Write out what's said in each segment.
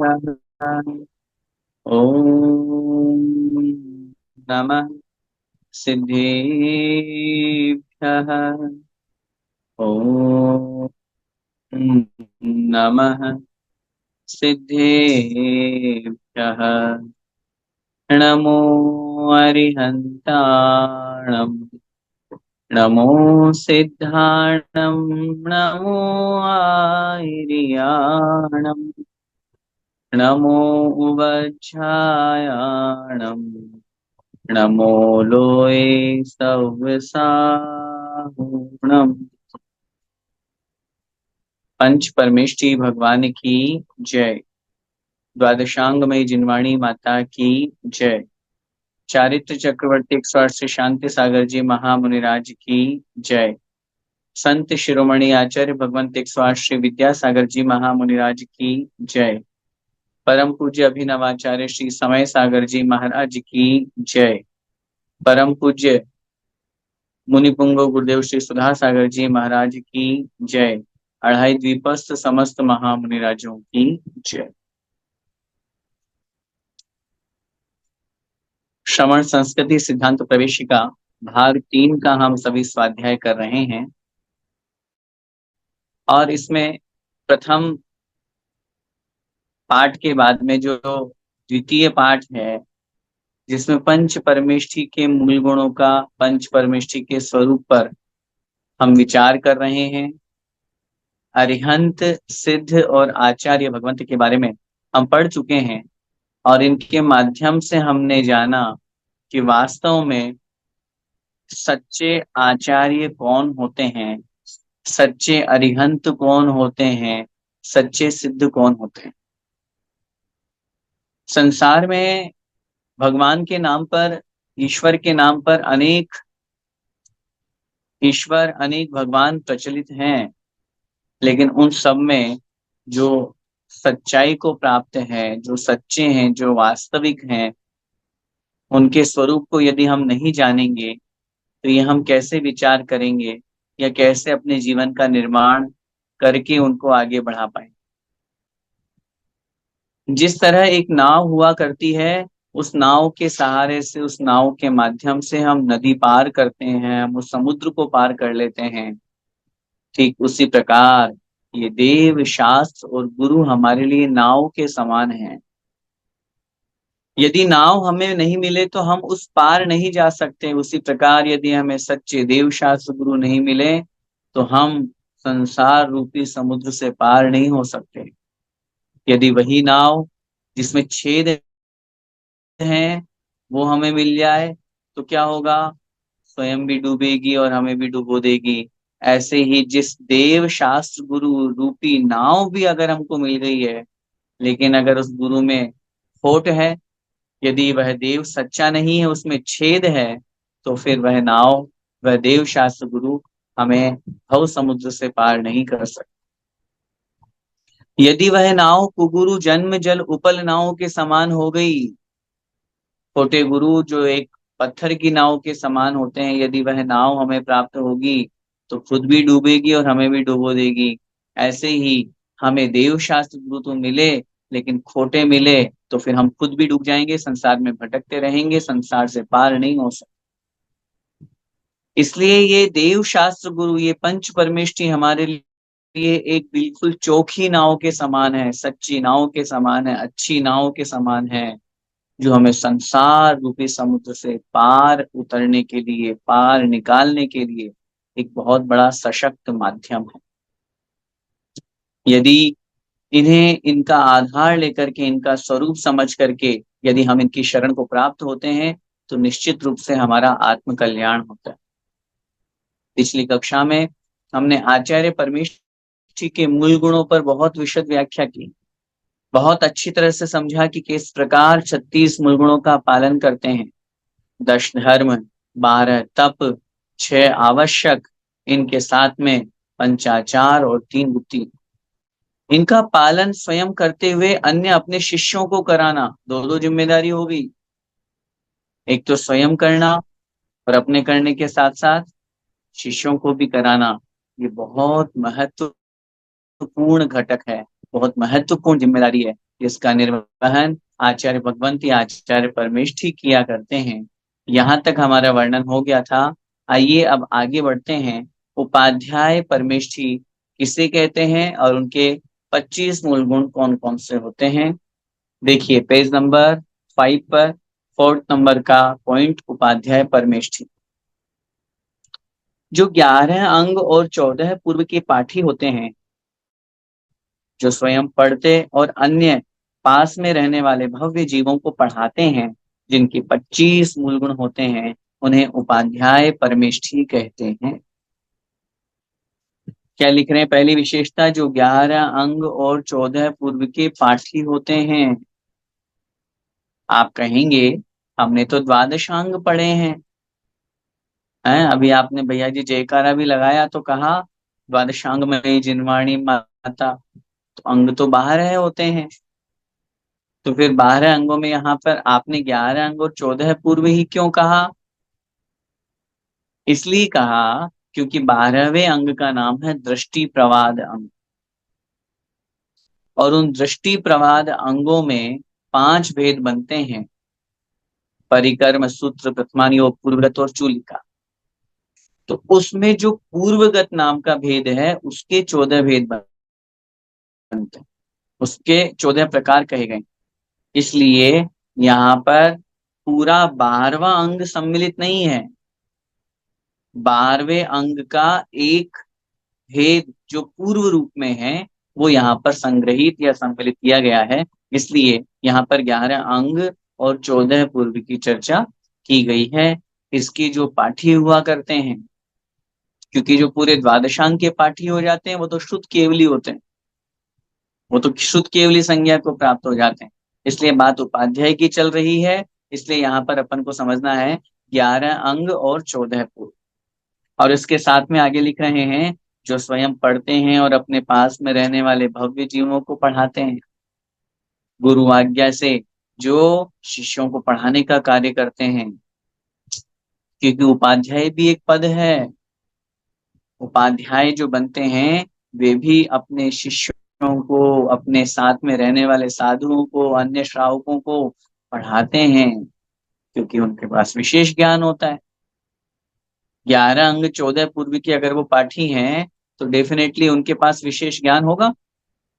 ॐ नमः सिद्धेभ्यः। ॐ नमः सिद्धेभ्यः। नमो अरिहन्ताणं नमो सिद्धाणं नमो आयर्याणं नमो उवच्छायाणं नमो लोये सव्यसाहुणम्। पंच परमेष्टि भगवान की जय। द्वादशांगमयी जिनवाणी माता की जय। चारित्र चक्रवर्ती 108 शांति सागर जी महामुनिराज की जय। संत शिरोमणि आचार्य भगवंत 108 श्री विद्यासागर जी महामुनिराज की जय। परम पूज्य अभिनवाचार्य श्री समय सागर जी महाराज की जय। परम पूज्य मुनिपुंगव गुरुदेव श्री सुधा सागर जी महाराज की जय। अढ़ाई द्वीपस्थ समस्त महामुनिराजों की जय। श्रवण संस्कृति सिद्धांत प्रवेशिका भाग 3 का हम सभी स्वाध्याय कर रहे हैं और इसमें प्रथम पाठ के बाद में जो द्वितीय पाठ है जिसमें पंच परमेष्ठि के मूल गुणों का पंच परमेष्ठि के स्वरूप पर हम विचार कर रहे हैं। अरिहंत सिद्ध और आचार्य भगवंत के बारे में हम पढ़ चुके हैं और इनके माध्यम से हमने जाना कि वास्तव में सच्चे आचार्य कौन होते हैं, सच्चे अरिहंत कौन होते हैं, सच्चे सिद्ध कौन होते हैं। संसार में भगवान के नाम पर, ईश्वर के नाम पर अनेक ईश्वर अनेक भगवान प्रचलित हैं, लेकिन उन सब में जो सच्चाई को प्राप्त है, जो सच्चे हैं, जो वास्तविक हैं, उनके स्वरूप को यदि हम नहीं जानेंगे तो ये हम कैसे विचार करेंगे या कैसे अपने जीवन का निर्माण करके उनको आगे बढ़ा पाए। जिस तरह एक नाव हुआ करती है, उस नाव के सहारे से, उस नाव के माध्यम से हम नदी पार करते हैं, हम उस समुद्र को पार कर लेते हैं। ठीक उसी प्रकार ये देव शास्त्र और गुरु हमारे लिए नाव के समान हैं। यदि नाव हमें नहीं मिले तो हम उस पार नहीं जा सकते। उसी प्रकार यदि हमें सच्चे देव शास्त्र गुरु नहीं मिले तो हम संसार रूपी समुद्र से पार नहीं हो सकते। यदि वही नाव जिसमें छेद हैं वो हमें मिल जाए तो क्या होगा? स्वयं भी डूबेगी और हमें भी डुबो देगी। ऐसे ही जिस देव शास्त्र गुरु रूपी नाव भी अगर हमको मिल गई है, लेकिन अगर उस गुरु में खोट है, यदि वह देव सच्चा नहीं है, उसमें छेद है, तो फिर वह नाव, वह देव शास्त्र गुरु हमें भव समुद्र से पार नहीं कर सकता। यदि वह नाव कुगुरु जन्म जल उपल नाव के समान हो गई, छोटे गुरु जो एक पत्थर की नाव के समान होते हैं, यदि वह नाव हमें प्राप्त होगी तो खुद भी डूबेगी और हमें भी डुबो देगी। ऐसे ही हमें देव शास्त्र गुरु तो मिले, लेकिन खोटे मिले तो फिर हम खुद भी डूब जाएंगे, संसार में भटकते रहेंगे, संसार से पार नहीं हो सकते। इसलिए ये देव शास्त्र गुरु, ये पंच परमेष्टि हमारे लिए एक बिल्कुल चोखी नाव के समान है, सच्ची नाव के समान है, अच्छी नाव के समान है, जो हमें संसार रूपी समुद्र से पार उतरने के लिए, पार निकालने के लिए एक बहुत बड़ा सशक्त माध्यम है। यदि इन्हें, इनका आधार लेकर के, इनका स्वरूप समझ करके यदि हम इनकी शरण को प्राप्त होते हैं तो निश्चित रूप से हमारा आत्म कल्याण होता है। पिछली कक्षा में हमने आचार्य परमेष्ठि के मूल गुणों पर बहुत विशद व्याख्या की, बहुत अच्छी तरह से समझा कि किस प्रकार 36 मूल गुणों का पालन करते हैं। 10 धर्म, 12 तप, 6 आवश्यक, इनके साथ में पंचाचार और 3 बुद्धि। इनका पालन स्वयं करते हुए अन्य अपने शिष्यों को कराना, दो जिम्मेदारी होगी। एक तो स्वयं करना और अपने करने के साथ साथ शिष्यों को भी कराना। ये बहुत महत्वपूर्ण घटक है। बहुत महत्वपूर्ण जिम्मेदारी है, जिसका निर्वहन आचार्य भगवंती आचार्य परमेष्ठी किया करते हैं। यहाँ तक हमारा वर्णन हो गया था। आइए अब आगे बढ़ते हैं। उपाध्याय परमेष्ठी किसे कहते हैं और उनके 25 मूल गुण कौन कौन से होते हैं। देखिए पेज नंबर 5 पर 4th नंबर का पॉइंट, उपाध्याय परमेष्ठी। जो 11 अंग और 14 पूर्व के पाठी होते हैं, जो स्वयं पढ़ते और अन्य पास में रहने वाले भव्य जीवों को पढ़ाते हैं, जिनके 25 मूल गुण होते हैं, उन्हें उपाध्याय परमेष्ठी कहते हैं। क्या लिख रहे हैं? पहली विशेषता, जो 11 अंग और 14 पूर्व के पाठी होते हैं। आप कहेंगे हमने तो द्वादशांग पढ़े हैं। अभी आपने भैया जी जयकारा भी लगाया तो कहा द्वादशांग में जिनवाणी माता, तो अंग तो 12 होते हैं। तो फिर 12 अंगों में यहाँ पर आपने 11 अंग और 14 पूर्व ही क्यों कहा? इसलिए कहा क्योंकि 12वें अंग का नाम है दृष्टि प्रवाद अंग, और उन दृष्टि प्रवाद अंगों में 5 भेद बनते हैं, परिकर्म, सूत्र, प्रथमानी, पूर्वगत और चूलिका। तो उसमें जो पूर्वगत नाम का भेद है उसके 14 भेद बनते हैं, उसके 14 प्रकार कहे गए। इसलिए यहाँ पर पूरा 12वां अंग सम्मिलित नहीं है। 12वें अंग का एक भेद जो पूर्व रूप में है वो यहाँ पर संग्रहित या सम्मिलित किया गया है। इसलिए यहाँ पर 11 अंग और 14 पूर्व की चर्चा की गई है। इसकी जो पाठी हुआ करते हैं, क्योंकि जो पूरे द्वादशांग के पाठी हो जाते हैं वो तो शुद्ध केवली होते हैं, वो तो शुद्ध केवली संज्ञा को प्राप्त हो जाते हैं। इसलिए बात उपाध्याय की चल रही है। इसलिए यहाँ पर अपन को समझना है 11 अंग और 14 पूर्व। और इसके साथ में आगे लिख रहे हैं, जो स्वयं पढ़ते हैं और अपने पास में रहने वाले भव्य जीवों को पढ़ाते हैं। गुरु आज्ञा से जो शिष्यों को पढ़ाने का कार्य करते हैं, क्योंकि उपाध्याय भी एक पद है। उपाध्याय जो बनते हैं वे भी अपने शिष्यों को, अपने साथ में रहने वाले साधुओं को, अन्य श्रावकों को पढ़ाते हैं, क्योंकि उनके पास विशेष ज्ञान होता है। 11 अंग 14 पूर्व के अगर वो पाठी हैं तो डेफिनेटली उनके पास विशेष ज्ञान होगा।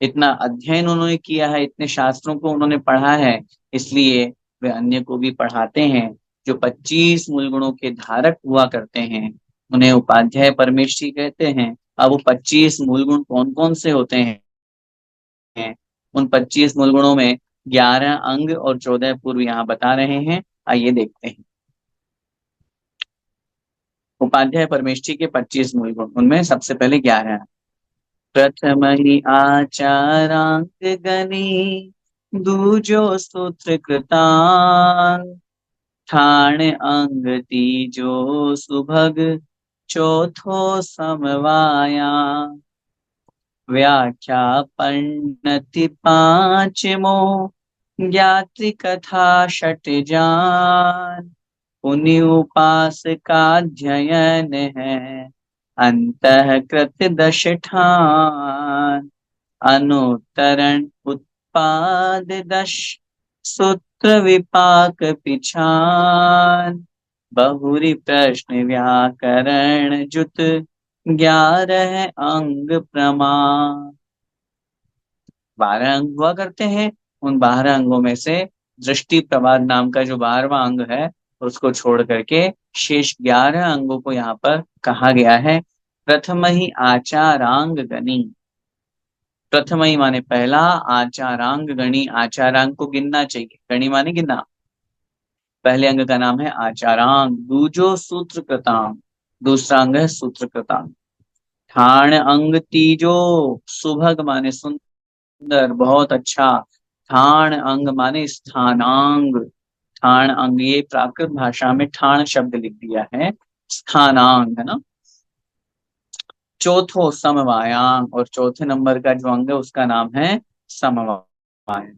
इतना अध्ययन उन्होंने किया है, इतने शास्त्रों को उन्होंने पढ़ा है, इसलिए वे अन्य को भी पढ़ाते हैं। जो 25 मूल गुणों के धारक हुआ करते हैं उन्हें उपाध्याय परमेष्ठी कहते हैं। अब वो 25 मूल गुण कौन कौन से होते हैं? उन 25 मूल गुणों में 11 अंग और 14 पूर्व यहाँ बता रहे हैं। आइए देखते हैं उपाध्याय परमेष्ठी के 25 मूल गुण। उनमें सबसे पहले 11। प्रथम ही आचारांक गणी, दूजो सूत्र कृतांग, ठाण अंग तीजो सुभग, चौथो समवाया, व्याख्या पन्नति पांचमो, ज्ञाति कथा षट जान, पुनि उपास का अध्ययन है, अंतःकृत 10 ठान, अनुत्तरण उत्पाद 10, सूत्र विपाक पिछान, बहुरी प्रश्न व्याकरण जुत, 11 अंग प्रमाण। 12 अंग हुआ करते हैं। उन 12 अंगों में से दृष्टि प्रवाद नाम का जो 12वां अंग है उसको छोड़ करके शेष 11 अंगों को यहाँ पर कहा गया है। प्रथम ही आचारांग गणी। प्रथम ही माने पहला, आचारांग गणी, आचारांग को गिनना चाहिए, गणी माने गिनना। पहले अंग का नाम है आचारांग। दूजो सूत्र कृतांग, दूसरा अंग है सूत्र कृतांग। ठाण अंग तीजो, सुभग माने सुंदर, बहुत अच्छा। ठाण अंग माने स्थानांग। ठाण अंग, ये प्राकृत भाषा में ठाण शब्द लिख दिया है, स्थानांग है ना। चौथो समवायांग, और चौथे नंबर का जो अंग है उसका नाम है समवाय।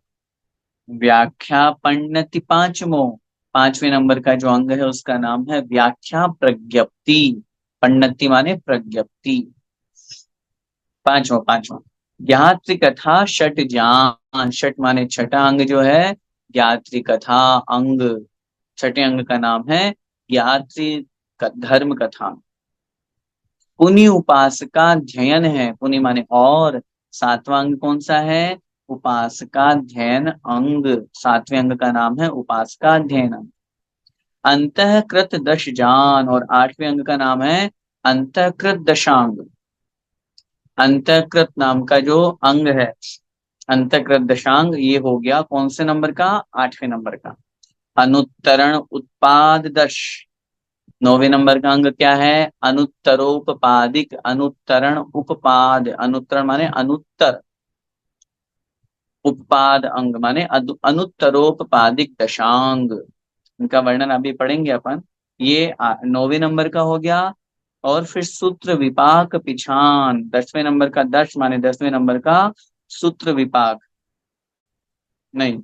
व्याख्या पन्नति पांचमो, 5वें नंबर का जो अंग है उसका नाम है व्याख्या प्रज्ञप्ति। पन्नति माने प्रज्ञप्ति, पांचवा पांचवा। ज्ञात्री कथा षट ज्ञान, षट माने छठा अंग जो है, ज्ञात्री कथा अंग, छठे अंग का नाम है ज्ञात्री धर्म कथा। पुनि उपासका ध्ययन है, पुनि माने और, सातवां अंग कौन सा है, उपासकाध्ययन अंग, सातवें अंग का नाम है उपासकाध्ययन अंग। अंतःकृत दश जान, और आठवें अंग का नाम है अंतःकृत दशांग। अंतःकृत नाम का जो अंग है, अंतःकृत दशांग, ये हो गया कौन से नंबर का, आठवें नंबर का। अनुत्तरण उत्पाद दश, नौवे नंबर का अंग क्या है, अनुत्तरोपपादिक, अनुत्तरण उपपाद, अनुत्तरण माने अनुत्तर, उपपाद अंग माने अनुत्तरोपपादिक दशांग, इनका वर्णन अभी पढ़ेंगे अपन। ये नौवे नंबर का हो गया। और फिर सूत्र विपाक पिछान, दसवें नंबर का, दश माने दसवें नंबर का सूत्र विपाक, नहीं,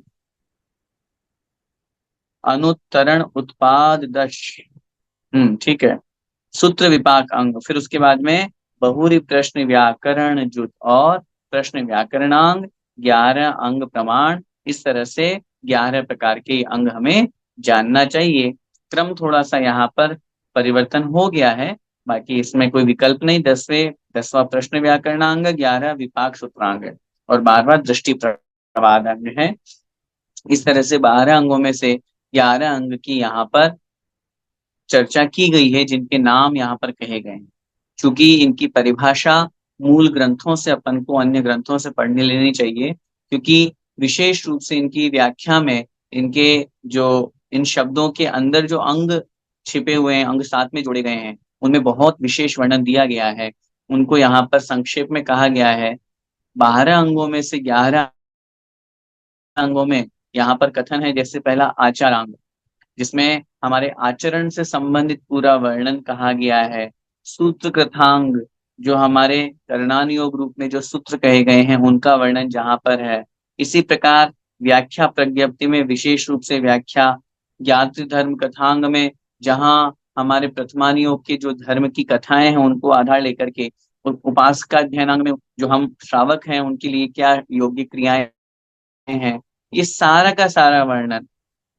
अनुत्तरण उत्पाद दश, ठीक है, सूत्र विपाक अंग। फिर उसके बाद में बहुरी प्रश्न व्याकरण जुट और प्रश्न व्याकरणांग, 11 अंग प्रमाण। इस तरह से 11 प्रकार के अंग हमें जानना चाहिए। क्रम थोड़ा सा यहाँ पर परिवर्तन हो गया है, बाकी इसमें कोई विकल्प नहीं। 10वां प्रश्न व्याकरणांग, 11 विपाक सूत्रांग और 12वां दृष्टि प्रवाद अंग है। इस तरह से 12 अंगों में से 11 अंग की यहाँ पर चर्चा की गई है, जिनके नाम यहाँ पर कहे गए हैं। चूंकि इनकी परिभाषा मूल ग्रंथों से अपन को, अन्य ग्रंथों से पढ़ने लेनी चाहिए, क्योंकि विशेष रूप से इनकी व्याख्या में, इनके जो इन शब्दों के अंदर जो अंग छिपे हुए हैं, अंग साथ में जोड़े गए हैं, उनमें बहुत विशेष वर्णन दिया गया है। उनको यहाँ पर संक्षेप में कहा गया है। 12 अंगों में से 11 अंगों में यहाँ पर कथन है, जैसे पहला आचारांग, जिसमें हमारे आचरण से संबंधित पूरा वर्णन कहा गया है। सूत्र कथांग, जो हमारे करणान योग रूप में जो सूत्र कहे गए हैं, उनका वर्णन जहां पर है। इसी प्रकार व्याख्या प्रज्ञप्ति में विशेष रूप से व्याख्या, ज्ञात धर्म कथांग में जहां हमारे प्रथमान योग के जो धर्म की कथाएं हैं उनको आधार लेकर के, उपासका ध्यानांग में जो हम श्रावक हैं उनके लिए क्या योग्य क्रियाएं हैं, ये सारा का सारा वर्णन।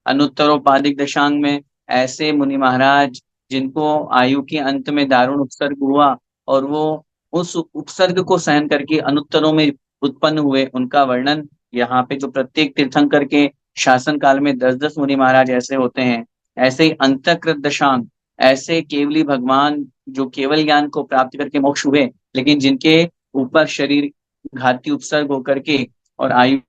अनुत्तरोपाधिक दशांग में ऐसे मुनि महाराज जिनको आयु के अंत में दारुण उपसर्ग हुआ, और वो उस उपसर्ग को सहन करके अनुत्तरों में उत्पन्न हुए, उनका वर्णन यहाँ पे। जो प्रत्येक तीर्थंकर के शासन काल में 10-10 मुनि महाराज ऐसे होते हैं, ऐसे ही अंतःकृत दशांग, ऐसे केवली भगवान जो केवल ज्ञान को प्राप्त करके मोक्ष हुए, लेकिन जिनके ऊपर शरीर घाती उपसर्ग होकर के और आयु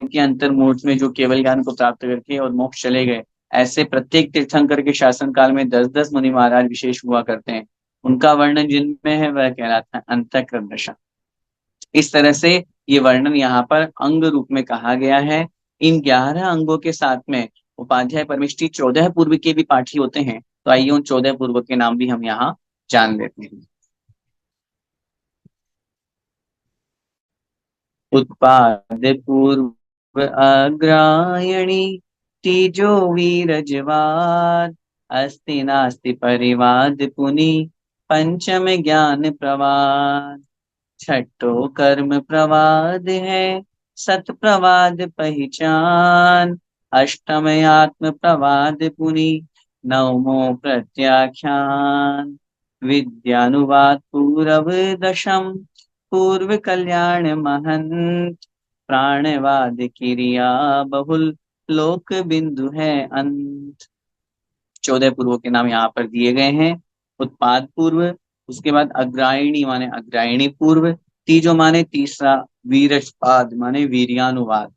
के अंतर्मुहूर्त में जो केवल ज्ञान को प्राप्त करके और मोक्ष चले गए, ऐसे प्रत्येक तीर्थंकर के शासन काल में 10-10 मुनि महाराज विशेष हुआ करते हैं। उनका वर्णन जिनमें है वह कहलाता है अंतःकृत दशा। इस तरह से ये वर्णन यहाँ पर अंग रूप में कहा गया है। इन 11 अंगों के साथ में उपाध्याय परमिष्टि 14 पूर्व के भी पाठी होते हैं, तो आइए उन 14 पूर्व के नाम भी हम यहाँ जान लेते हैं। उत्पाद पूर्व अग्रायणी, तीजो वीरजवाद, अस्ति नास्ति परिवाद पुनि, पंचम ज्ञान प्रवाद। छठो कर्म प्रवाद है, सत प्रवाद पहचान, अष्टम आत्म प्रवाद पुनि, नवमो प्रत्याख्यान। विद्यानुवाद पूरव दशम, पूर्व कल्याण महंत, प्राणवाद क्रिया बहुल, लोक बिंदु है अंत। 14 पूर्वों के नाम यहाँ पर दिए गए हैं। उत्पाद पूर्व, उसके बाद अग्रायणी माने अग्रायणी पूर्व, तीजो माने तीसरा, वीरजपाद माने वीर्यानुवाद,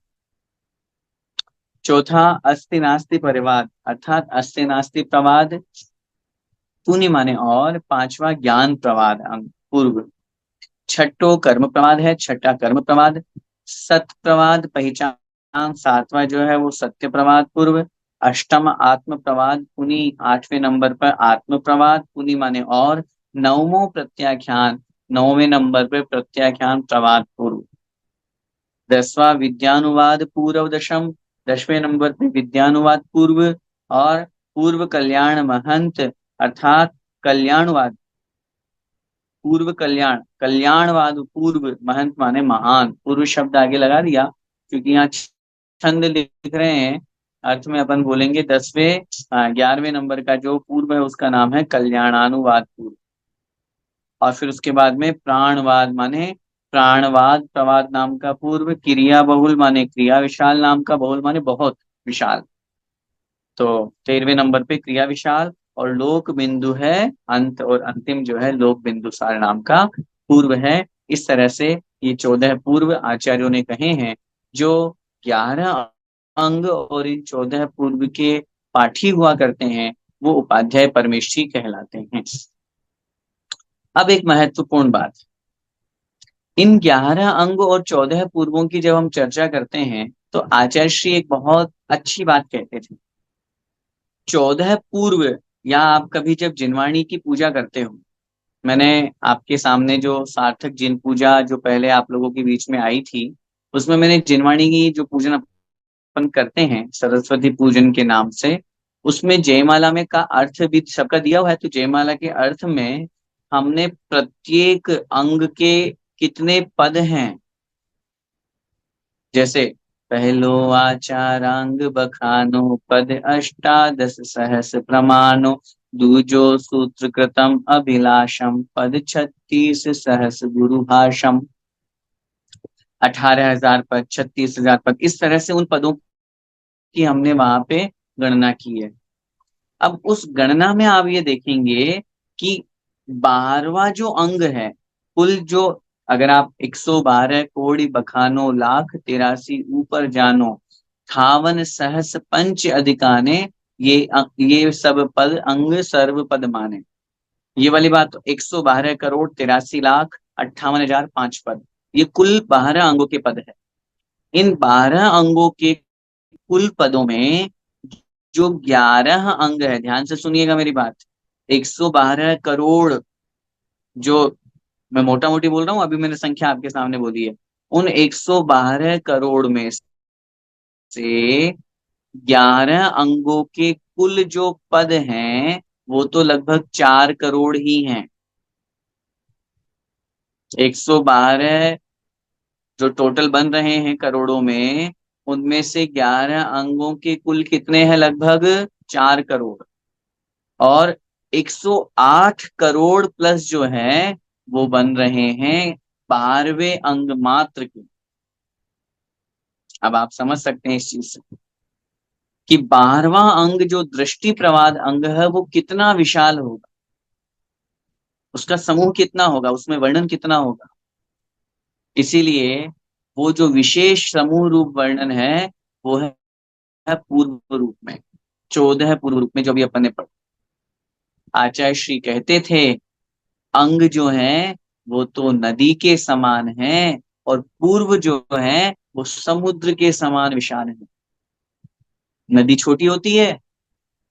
चौथा अस्ति नास्ति परिवाद अर्थात अस्ति नास्ति प्रवाद, पुनि माने और, पांचवा ज्ञान प्रवाद अंग पूर्व, छठो कर्म प्रवाद है, छठा कर्म प्रवाद, सत प्रवाद पहचान, सातवां जो है वो सत्य प्रवाद पूर्व, अष्टम आत्म प्रवाद पुनि, आठवें नंबर पर आत्म प्रवाद पुनि माने और, नवमो प्रत्याख्यान, नौवें नंबर पर प्रत्याख्यान प्रवाद पूर्व, 10वां विद्यानुवाद पूर्व दशम, 10वें नंबर पे विद्यानुवाद पूर्व, और पूर्व कल्याण महंत अर्थात कल्याणवाद पूर्व कल्याण, कल्याणवाद पूर्व, महंत माने महान, पूर्व शब्द आगे लगा दिया क्योंकि यहाँ छंद लिख रहे हैं। अर्थ में अपन बोलेंगे 10वें 11वें नंबर का जो पूर्व है उसका नाम है कल्याणानुवाद पूर्व। और फिर उसके बाद में प्राणवाद माने प्राणवाद, प्रवाद नाम का पूर्व, क्रिया बहुल माने क्रिया विशाल नाम का, बहुल माने बहुत विशाल। तो 13वें नंबर पे क्रिया विशाल, और लोक बिंदु है अंत, और अंतिम जो है लोक बिंदुसार नाम का पूर्व है। इस तरह से ये 14 पूर्व आचार्यों ने कहे हैं। जो 11 अंग और इन 14 पूर्व के पाठी हुआ करते हैं वो उपाध्याय परमेष्ठी कहलाते हैं। अब एक महत्वपूर्ण बात, इन 11 अंग और 14 पूर्वों की जब हम चर्चा करते हैं तो आचार्य श्री एक बहुत अच्छी बात कहते थे। 14 पूर्व, या आप कभी जब जिनवाणी की पूजा करते हो, मैंने आपके सामने जो सार्थक जिन पूजा जो पहले आप लोगों के बीच में आई थी, उसमें मैंने जिनवाणी की जो पूजन अपन करते हैं सरस्वती पूजन के नाम से, उसमें जयमाला में का अर्थ भी सबका दिया हुआ है। तो जयमाला के अर्थ में हमने प्रत्येक अंग के कितने पद हैं, जैसे पहलो आचारांग बखानो पद अष्टादश सहस प्रमाणो, दूजो सूत्र कृतम अभिलाषम पद 36 सहस गुरु भाषम। 18,000 पद, 36,000 पद, इस तरह से उन पदों की हमने वहां पे गणना की है। अब उस गणना में आप ये देखेंगे कि 12वां जो अंग है, कुल जो, अगर आप 112 कोटि बखानो लाख 83 ऊपर जानो, 58 सहस पंच अधिकाने, ये सब पद अंग सर्व पद माने, ये वाली बात। तो 112 करोड़ 83 लाख 58,000 5 पद, ये कुल 12 अंगों के पद है। इन 12 अंगों के कुल पदों में जो 11 अंग है, ध्यान से सुनिएगा मेरी बात, 112 करोड़, जो मैं मोटा मोटी बोल रहा हूं, अभी मैंने संख्या आपके सामने बोली है, उन 112 करोड़ में से 11 अंगों के कुल जो पद हैं वो तो लगभग 4 करोड़ ही हैं। 112 जो टोटल बन रहे हैं करोड़ों में, उनमें से 11 अंगों के कुल कितने हैं, लगभग 4 करोड़। और 108 करोड़ प्लस जो है वो बन रहे हैं 12वें अंग मात्र के। अब आप समझ सकते हैं इस चीज से कि 12वां अंग जो दृष्टि प्रवाद अंग है वो कितना विशाल होगा, उसका समूह कितना होगा, उसमें वर्णन कितना होगा। इसीलिए वो जो विशेष समूह रूप वर्णन है वो है पूर्व रूप में, 14 पूर्व रूप में जो भी अपन ने पढ़ा। आचार्य श्री कहते थे अंग जो है वो तो नदी के समान है, और पूर्व जो है वो समुद्र के समान विशाल है। नदी छोटी होती है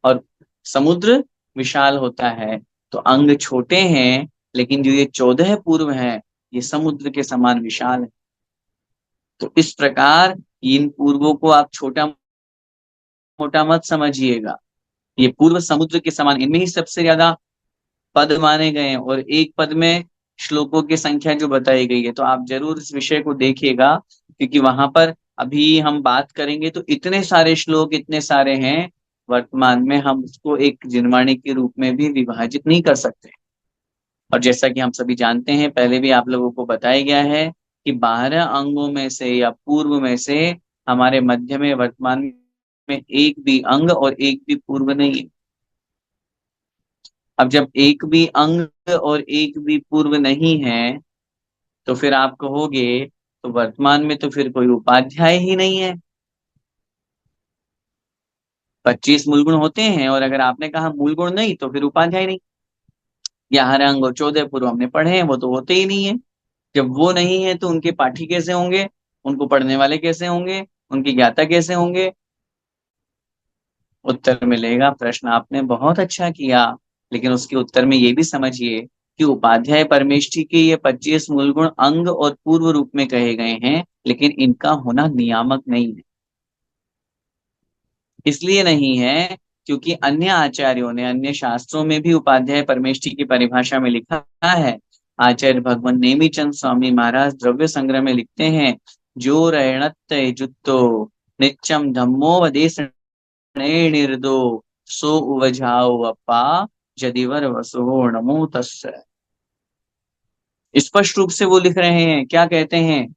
और समुद्र विशाल होता है, तो अंग छोटे हैं, लेकिन जो ये 14 पूर्व है ये समुद्र के समान विशाल है। तो इस प्रकार इन पूर्वों को आप छोटा मोटा मत समझिएगा, ये पूर्व समुद्र के समान, इनमें ही सबसे ज्यादा पद माने गए हैं, और एक पद में श्लोकों की संख्या जो बताई गई है। तो आप जरूर इस विषय को देखिएगा, क्योंकि वहां पर अभी हम बात करेंगे तो इतने सारे श्लोक, इतने सारे हैं, वर्तमान में हम उसको एक जिनवाणी के रूप में भी विभाजित नहीं कर सकते। और जैसा कि हम सभी जानते हैं, पहले भी आप लोगों को बताया गया है कि 12 अंगों में से या पूर्व में से हमारे मध्य में वर्तमान में एक भी अंग और एक भी पूर्व नहीं है। अब जब एक भी अंग और एक भी पूर्व नहीं है तो फिर आप कहोगे तो वर्तमान में तो फिर कोई उपाध्याय ही नहीं है। 25 मूल गुण होते हैं, और अगर आपने कहा मूल गुण नहीं तो फिर उपाध्याय नहीं। 11 अंग और 14 पूर्व हमने पढ़े हैं, वो तो होते ही नहीं है। जब वो नहीं है तो उनके पाठी कैसे होंगे, उनको पढ़ने वाले कैसे होंगे, उनकी ज्ञाता कैसे होंगे। उत्तर मिलेगा, प्रश्न आपने बहुत अच्छा किया, लेकिन उसके उत्तर में ये भी समझिए कि उपाध्याय परमेष्ठी के ये 25 मूल गुण अंग और पूर्व रूप में कहे गए हैं, लेकिन इनका होना नियामक नहीं है। इसलिए नहीं है क्योंकि अन्य आचार्यों ने अन्य शास्त्रों में भी उपाध्याय परमेष्ठी की परिभाषा में लिखा है आचार्य भगवान नेमीचंद स्वामी महाराज द्रव्य संग्रह में लिखते हैं, जो रणत्त जुत्तो नित्यम धम्मो वदेशणे निर्दो सो उवझाओ अपा जदिवर वसो नमो तस्य। स्पष्ट रूप से वो लिख रहे हैं, क्या कहते हैं,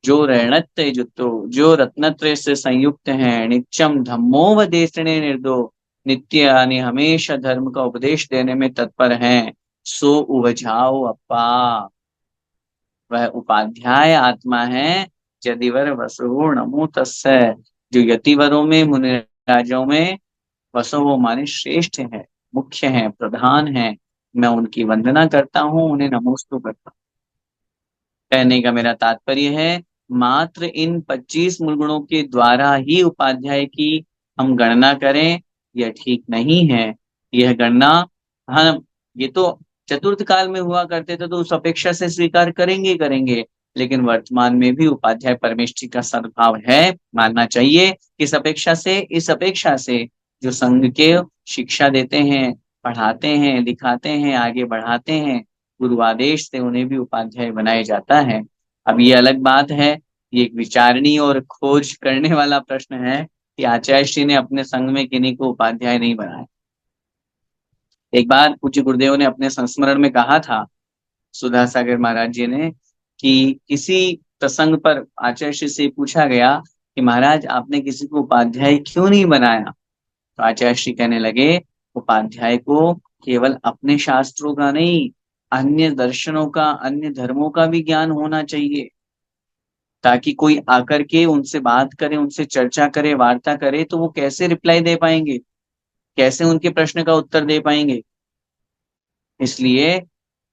जो रणत्य जुत्तो, जो रत्नत्रय से संयुक्त हैं, नित्यम धम्मो वदेशणे निर्दो, नित्य यानी हमेशा धर्म का उपदेश देने में तत्पर हैं, सो उवझाओ अपा, वह उपाध्याय आत्मा है, यदिवर वसु नमो तस्य, जो यतिवरों में मुनि राजाओं में वसु माने श्रेष्ठ है, मुख्य है, प्रधान है, मैं उनकी वंदना करता हूँ, उन्हें नमोस्तु करता हूँ। कहने का मेरा तात्पर्य है, मात्र इन 25 मूल गुणों के द्वारा ही उपाध्याय की हम गणना करें, यह ठीक नहीं है। यह गणना हम, ये तो चतुर्थ काल में हुआ करते थे तो उस अपेक्षा से स्वीकार करेंगे, लेकिन वर्तमान में भी उपाध्याय परमेष्ठी का सद्भाव है, मानना चाहिए। इस अपेक्षा से जो संघ के शिक्षा देते हैं, पढ़ाते हैं, लिखाते हैं, आगे बढ़ाते हैं, गुरुआदेश से उन्हें भी उपाध्याय बनाया जाता है। अब ये अलग बात है, ये एक विचारणीय और खोज करने वाला प्रश्न है कि आचार्य श्री ने अपने संघ में किन्हीं को उपाध्याय नहीं बनाया। एक बार पूज्य गुरुदेव ने अपने संस्मरण में कहा था, सुधा सागर महाराज जी ने, कि किसी प्रसंग पर आचार्य श्री से पूछा गया कि महाराज आपने किसी को उपाध्याय क्यों नहीं बनाया, तो आचार्य श्री कहने लगे, उपाध्याय को केवल अपने शास्त्रों का नहीं, अन्य दर्शनों का, अन्य धर्मों का भी ज्ञान होना चाहिए, ताकि कोई आकर के उनसे बात करे, उनसे चर्चा करे, वार्ता करे, तो वो कैसे रिप्लाई दे पाएंगे, कैसे उनके प्रश्न का उत्तर दे पाएंगे। इसलिए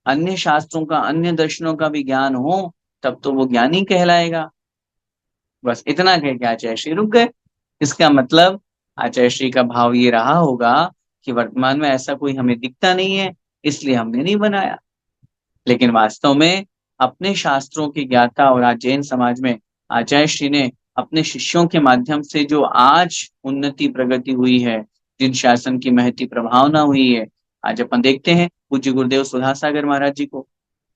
अन्य शास्त्रों का, अन्य दर्शनों का भी ज्ञान हो, तब तो वो ज्ञानी कहलाएगा। बस इतना कह के आचार्य श्री रुक गए। इसका मतलब आचार्य श्री का भाव ये रहा होगा कि वर्तमान में ऐसा कोई हमें दिखता नहीं है, इसलिए हमने नहीं बनाया। लेकिन वास्तव में अपने शास्त्रों की ज्ञाता, और आज जैन समाज में आचार्य श्री ने अपने शिष्यों के माध्यम से जो आज उन्नति प्रगति हुई है, जिन शासन की महती प्रभावना हुई है, आज अपन देखते हैं पूज्य गुरुदेव सुधा सागर महाराज जी को,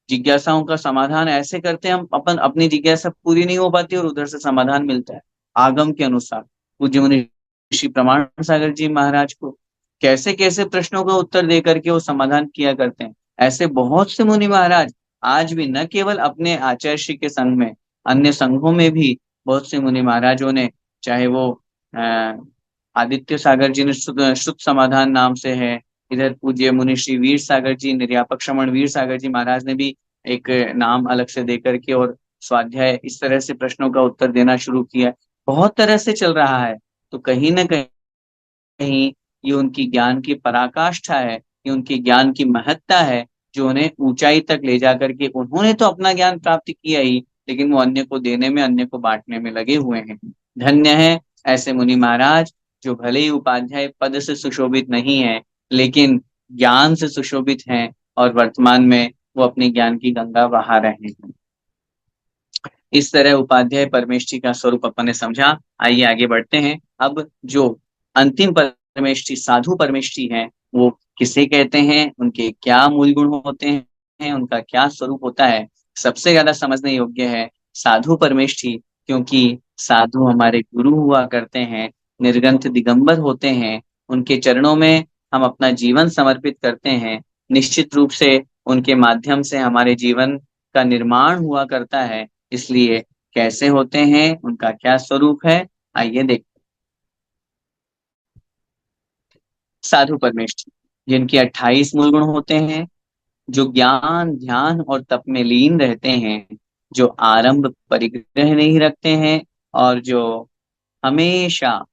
जिज्ञासाओं का समाधान ऐसे करते हैं, हम अपन अपनी जिज्ञासा पूरी नहीं हो पाती और उधर से समाधान मिलता है आगम के अनुसार। पूज्य मुनि श्री प्रमाण सागर जी महाराज को कैसे कैसे प्रश्नों का उत्तर दे करके वो समाधान किया करते हैं। ऐसे बहुत से मुनि महाराज आज भी, न केवल अपने आचार्य श्री के संघ में, अन्य संघों में भी बहुत से मुनि महाराजों ने, चाहे वो आदित्य सागर जी ने श्रुत समाधान नाम से है, इधर पूज्य मुनि श्री वीर सागर जी, निर्यापक श्रमण वीर सागर जी महाराज ने भी एक नाम अलग से देकर के और स्वाध्याय इस तरह से प्रश्नों का उत्तर देना शुरू किया। बहुत तरह से चल रहा है। तो कहीं ना कहीं ये उनकी ज्ञान की पराकाष्ठा है, ये उनकी ज्ञान की महत्ता है, जो उन्हें ऊंचाई तक ले जाकर के, उन्होंने तो अपना ज्ञान प्राप्त किया ही, लेकिन वो अन्य को देने में, अन्य को बांटने में लगे हुए हैं। धन्य है ऐसे मुनि महाराज, जो भले ही उपाध्याय पद से सुशोभित नहीं है, लेकिन ज्ञान से सुशोभित हैं, और वर्तमान में वो अपने ज्ञान की गंगा बहा रहे हैं। इस तरह उपाध्याय परमेष्ठी का स्वरूप अपन ने समझा। आइए आगे बढ़ते हैं। अब जो अंतिम परमेष्ठी, साधु परमेष्ठी है, वो किसे कहते हैं, उनके क्या मूल गुण होते हैं, उनका क्या स्वरूप होता है, सबसे ज्यादा समझने योग्य है साधु परमेष्ठी, क्योंकि साधु हमारे गुरु हुआ करते हैं, निर्ग्रंथ दिगंबर होते हैं, उनके चरणों में हम अपना जीवन समर्पित करते हैं। निश्चित रूप से उनके माध्यम से हमारे जीवन का निर्माण हुआ करता है। इसलिए कैसे होते हैं, उनका क्या स्वरूप है, आइए देखते। साधु परमेष्ठी, जिनके 28 मूल गुण होते हैं, जो ज्ञान, ध्यान और तप में लीन रहते हैं, जो आरंभ परिग्रह नहीं रखते हैं, और जो हमेशा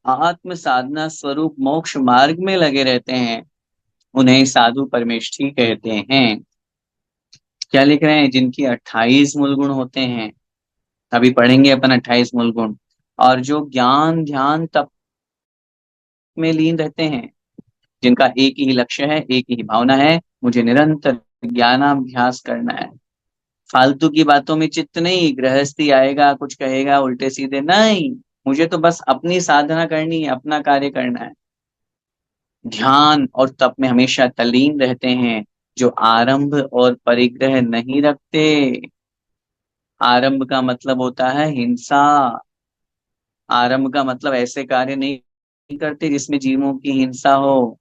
आत्म साधना स्वरूप मोक्ष मार्ग में लगे रहते हैं, उन्हें साधु परमेष्ठी कहते हैं। क्या लिख रहे हैं, जिनकी 28 मूल गुण होते हैं, अभी पढ़ेंगे अपन 28 मूल गुण, और जो ज्ञान, ध्यान, तप में लीन रहते हैं, जिनका एक ही लक्ष्य है, एक ही भावना है, मुझे निरंतर ज्ञानाभ्यास करना है। फालतू की बातों में चित्त नहीं, गृहस्थी आएगा कुछ कहेगा उल्टे सीधे नहीं, मुझे तो बस अपनी साधना करनी है, अपना कार्य करना है। ध्यान और तप में हमेशा तल्लीन रहते हैं, जो आरंभ और परिग्रह नहीं रखते। आरंभ का मतलब होता है हिंसा। आरंभ का मतलब ऐसे कार्य नहीं करते जिसमें जीवों की हिंसा हो,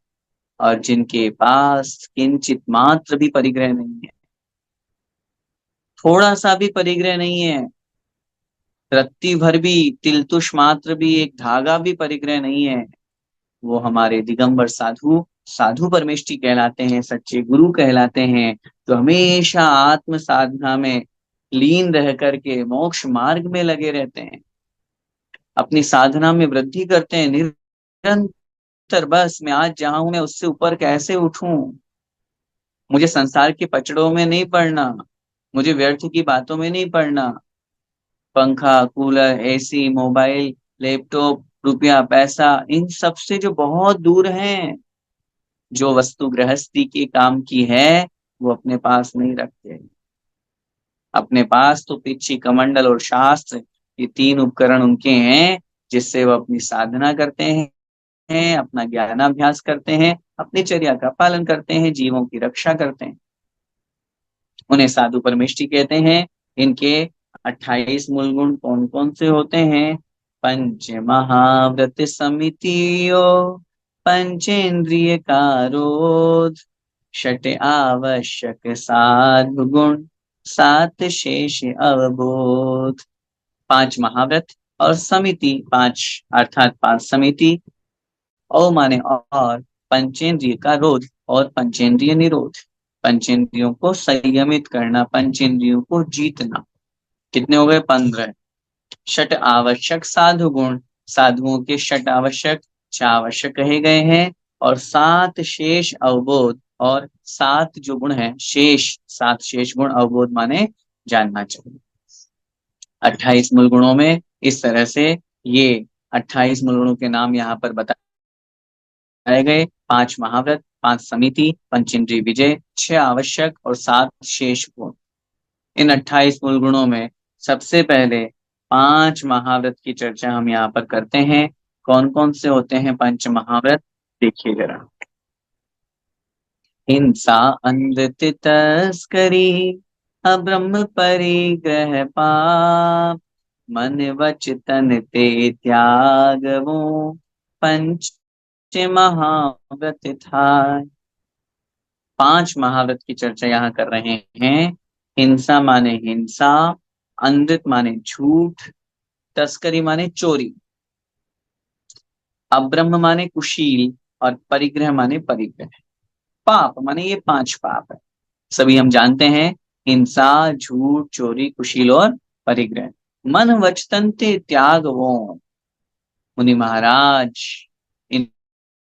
और जिनके पास किंचित मात्र भी परिग्रह नहीं है, थोड़ा सा भी परिग्रह नहीं है, रत्ती भर भी, तिलतुष मात्र भी, एक धागा भी परिग्रह नहीं है, वो हमारे दिगंबर साधु, साधु परमेष्ठी कहलाते हैं, सच्चे गुरु कहलाते हैं। तो हमेशा आत्म साधना में लीन रह करके मोक्ष मार्ग में लगे रहते हैं, अपनी साधना में वृद्धि करते हैं निरंतर। बस मैं आज जहां हूं, मैं उससे ऊपर कैसे उठूं, मुझे संसार के पचड़ों में नहीं पड़ना, मुझे व्यर्थ की बातों में नहीं पड़ना। पंखा, कूलर, एसी, मोबाइल, लैपटॉप, रुपया, पैसा, इन सब से जो बहुत दूर हैं, जो वस्तु गृहस्थी के काम की है, वो अपने पास नहीं रखते। अपने पास तो पिच्छी, कमंडल और शास्त्र, ये तीन उपकरण उनके हैं, जिससे वो अपनी साधना करते हैं, अपना ज्ञानाभ्यास करते हैं, अपनी चर्या का पालन करते हैं, जीवों की रक्षा करते हैं। उन्हें साधु परमेष्ठी कहते हैं। इनके 28 मूल गुण कौन कौन से होते हैं? पंच महाव्रत समितियो, पंचेंद्रिय कारोध, षट आवश्यक साधु गुण, सात शेष अवबोध। पांच महाव्रत और समिति, पांच अर्थात पांच समिति, औ माने और, पंचेंद्रिय का रोध और पंचेंद्रिय निरोध, पंचेंद्रियों को संयमित करना, पंचेंद्रियों को जीतना। कितने हो गए? 15। षट आवश्यक साधु गुण, साधुओं के षट आवश्यक, छह आवश्यक कहे गए हैं, और सात शेष अवबोध, और सात जो गुण है शेष, सात शेष गुण, अवबोध माने जानना चाहिए। 28 मूल गुणों में इस तरह से ये 28 मूल गुणों के नाम यहाँ पर बताए गए। 5 महाव्रत, 5 समिति, पंचेंद्रिय विजय, 6 आवश्यक और 7 शेष गुण। इन 28 मूल गुणों में सबसे पहले 5 महाव्रत की चर्चा हम यहाँ पर करते हैं। कौन कौन से होते हैं पंच महाव्रत? देखिए जरा। हिंसा, अंधति, तस्करी, अब्रह्म परिग्रह, पाप, मन वच तन ते त्यागवो, पंच महाव्रत था। 5 महाव्रत की चर्चा यहाँ कर रहे हैं। हिंसा माने हिंसा, अंधत माने झूठ, तस्करी माने चोरी, अब्रह्म माने कुशील, और परिग्रह माने परिग्रह। पाप माने ये 5 पाप है, सभी हम जानते हैं। हिंसा, झूठ, चोरी, कुशील और परिग्रह। मन वचन ते त्याग वो, मुनि महाराज इन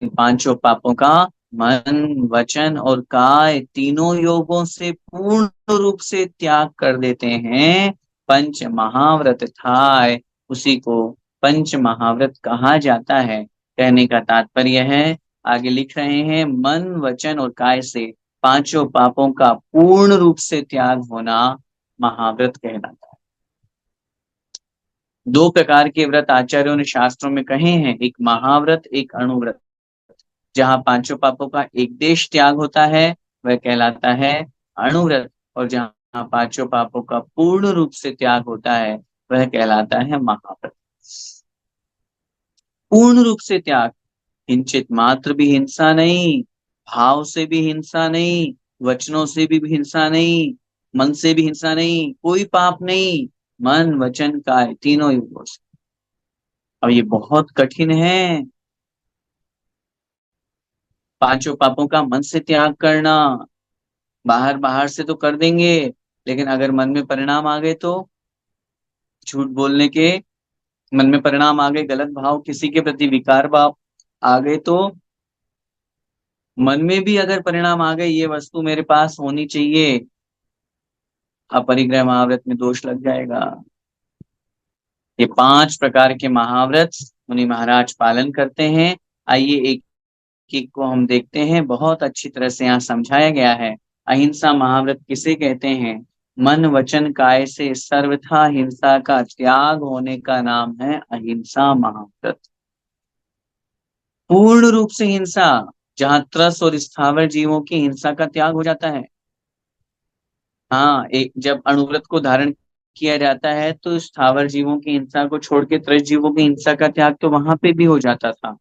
पांचों पापों का मन, वचन और काय, तीनों योगों से पूर्ण रूप से त्याग कर देते हैं। पंच महाव्रत थाय, उसी को पंच महाव्रत कहा जाता है। कहने का तात्पर्य है, आगे लिख रहे हैं, मन, वचन और काय से पांचों पापों का पूर्ण रूप से त्याग होना महाव्रत कहलाता है। 2 प्रकार के व्रत आचार्यों ने शास्त्रों में कहे हैं, एक महाव्रत, एक अणुव्रत। जहाँ पांचों पापों का एक देश त्याग होता है वह कहलाता है अणुव्रत, और जहाँ पांचों पापों का पूर्ण रूप से त्याग होता है वह कहलाता है महाव्रत। पूर्ण रूप से त्याग, किंचित मात्र भी हिंसा नहीं, भाव से भी हिंसा नहीं, वचनों से भी हिंसा नहीं, मन से भी हिंसा नहीं, कोई पाप नहीं, मन, वचन, काय, तीनों युगों से। अब ये बहुत कठिन है, पांचों पापों का मन से त्याग करना। बाहर बाहर से तो कर देंगे, लेकिन अगर मन में परिणाम आ गए तो, झूठ बोलने के मन में परिणाम आ गए, गलत भाव, किसी के प्रति विकार भाव आ गए तो, मन में भी अगर परिणाम आ गए ये वस्तु मेरे पास होनी चाहिए, अपरिग्रह महाव्रत में दोष लग जाएगा। ये 5 प्रकार के महाव्रत मुनि महाराज पालन करते हैं। आइए एक एक को हम देखते हैं, बहुत अच्छी तरह से यहाँ समझाया गया है। अहिंसा महाव्रत किसे कहते हैं? मन, वचन, काय से सर्वथा हिंसा का त्याग होने का नाम है अहिंसा महाव्रत। पूर्ण रूप से हिंसा, जहां त्रस और स्थावर जीवों की हिंसा का त्याग हो जाता है। हाँ, एक जब अणुव्रत को धारण किया जाता है तो स्थावर जीवों की हिंसा को छोड़ के त्रस जीवों की हिंसा का त्याग तो वहां पे भी हो जाता था।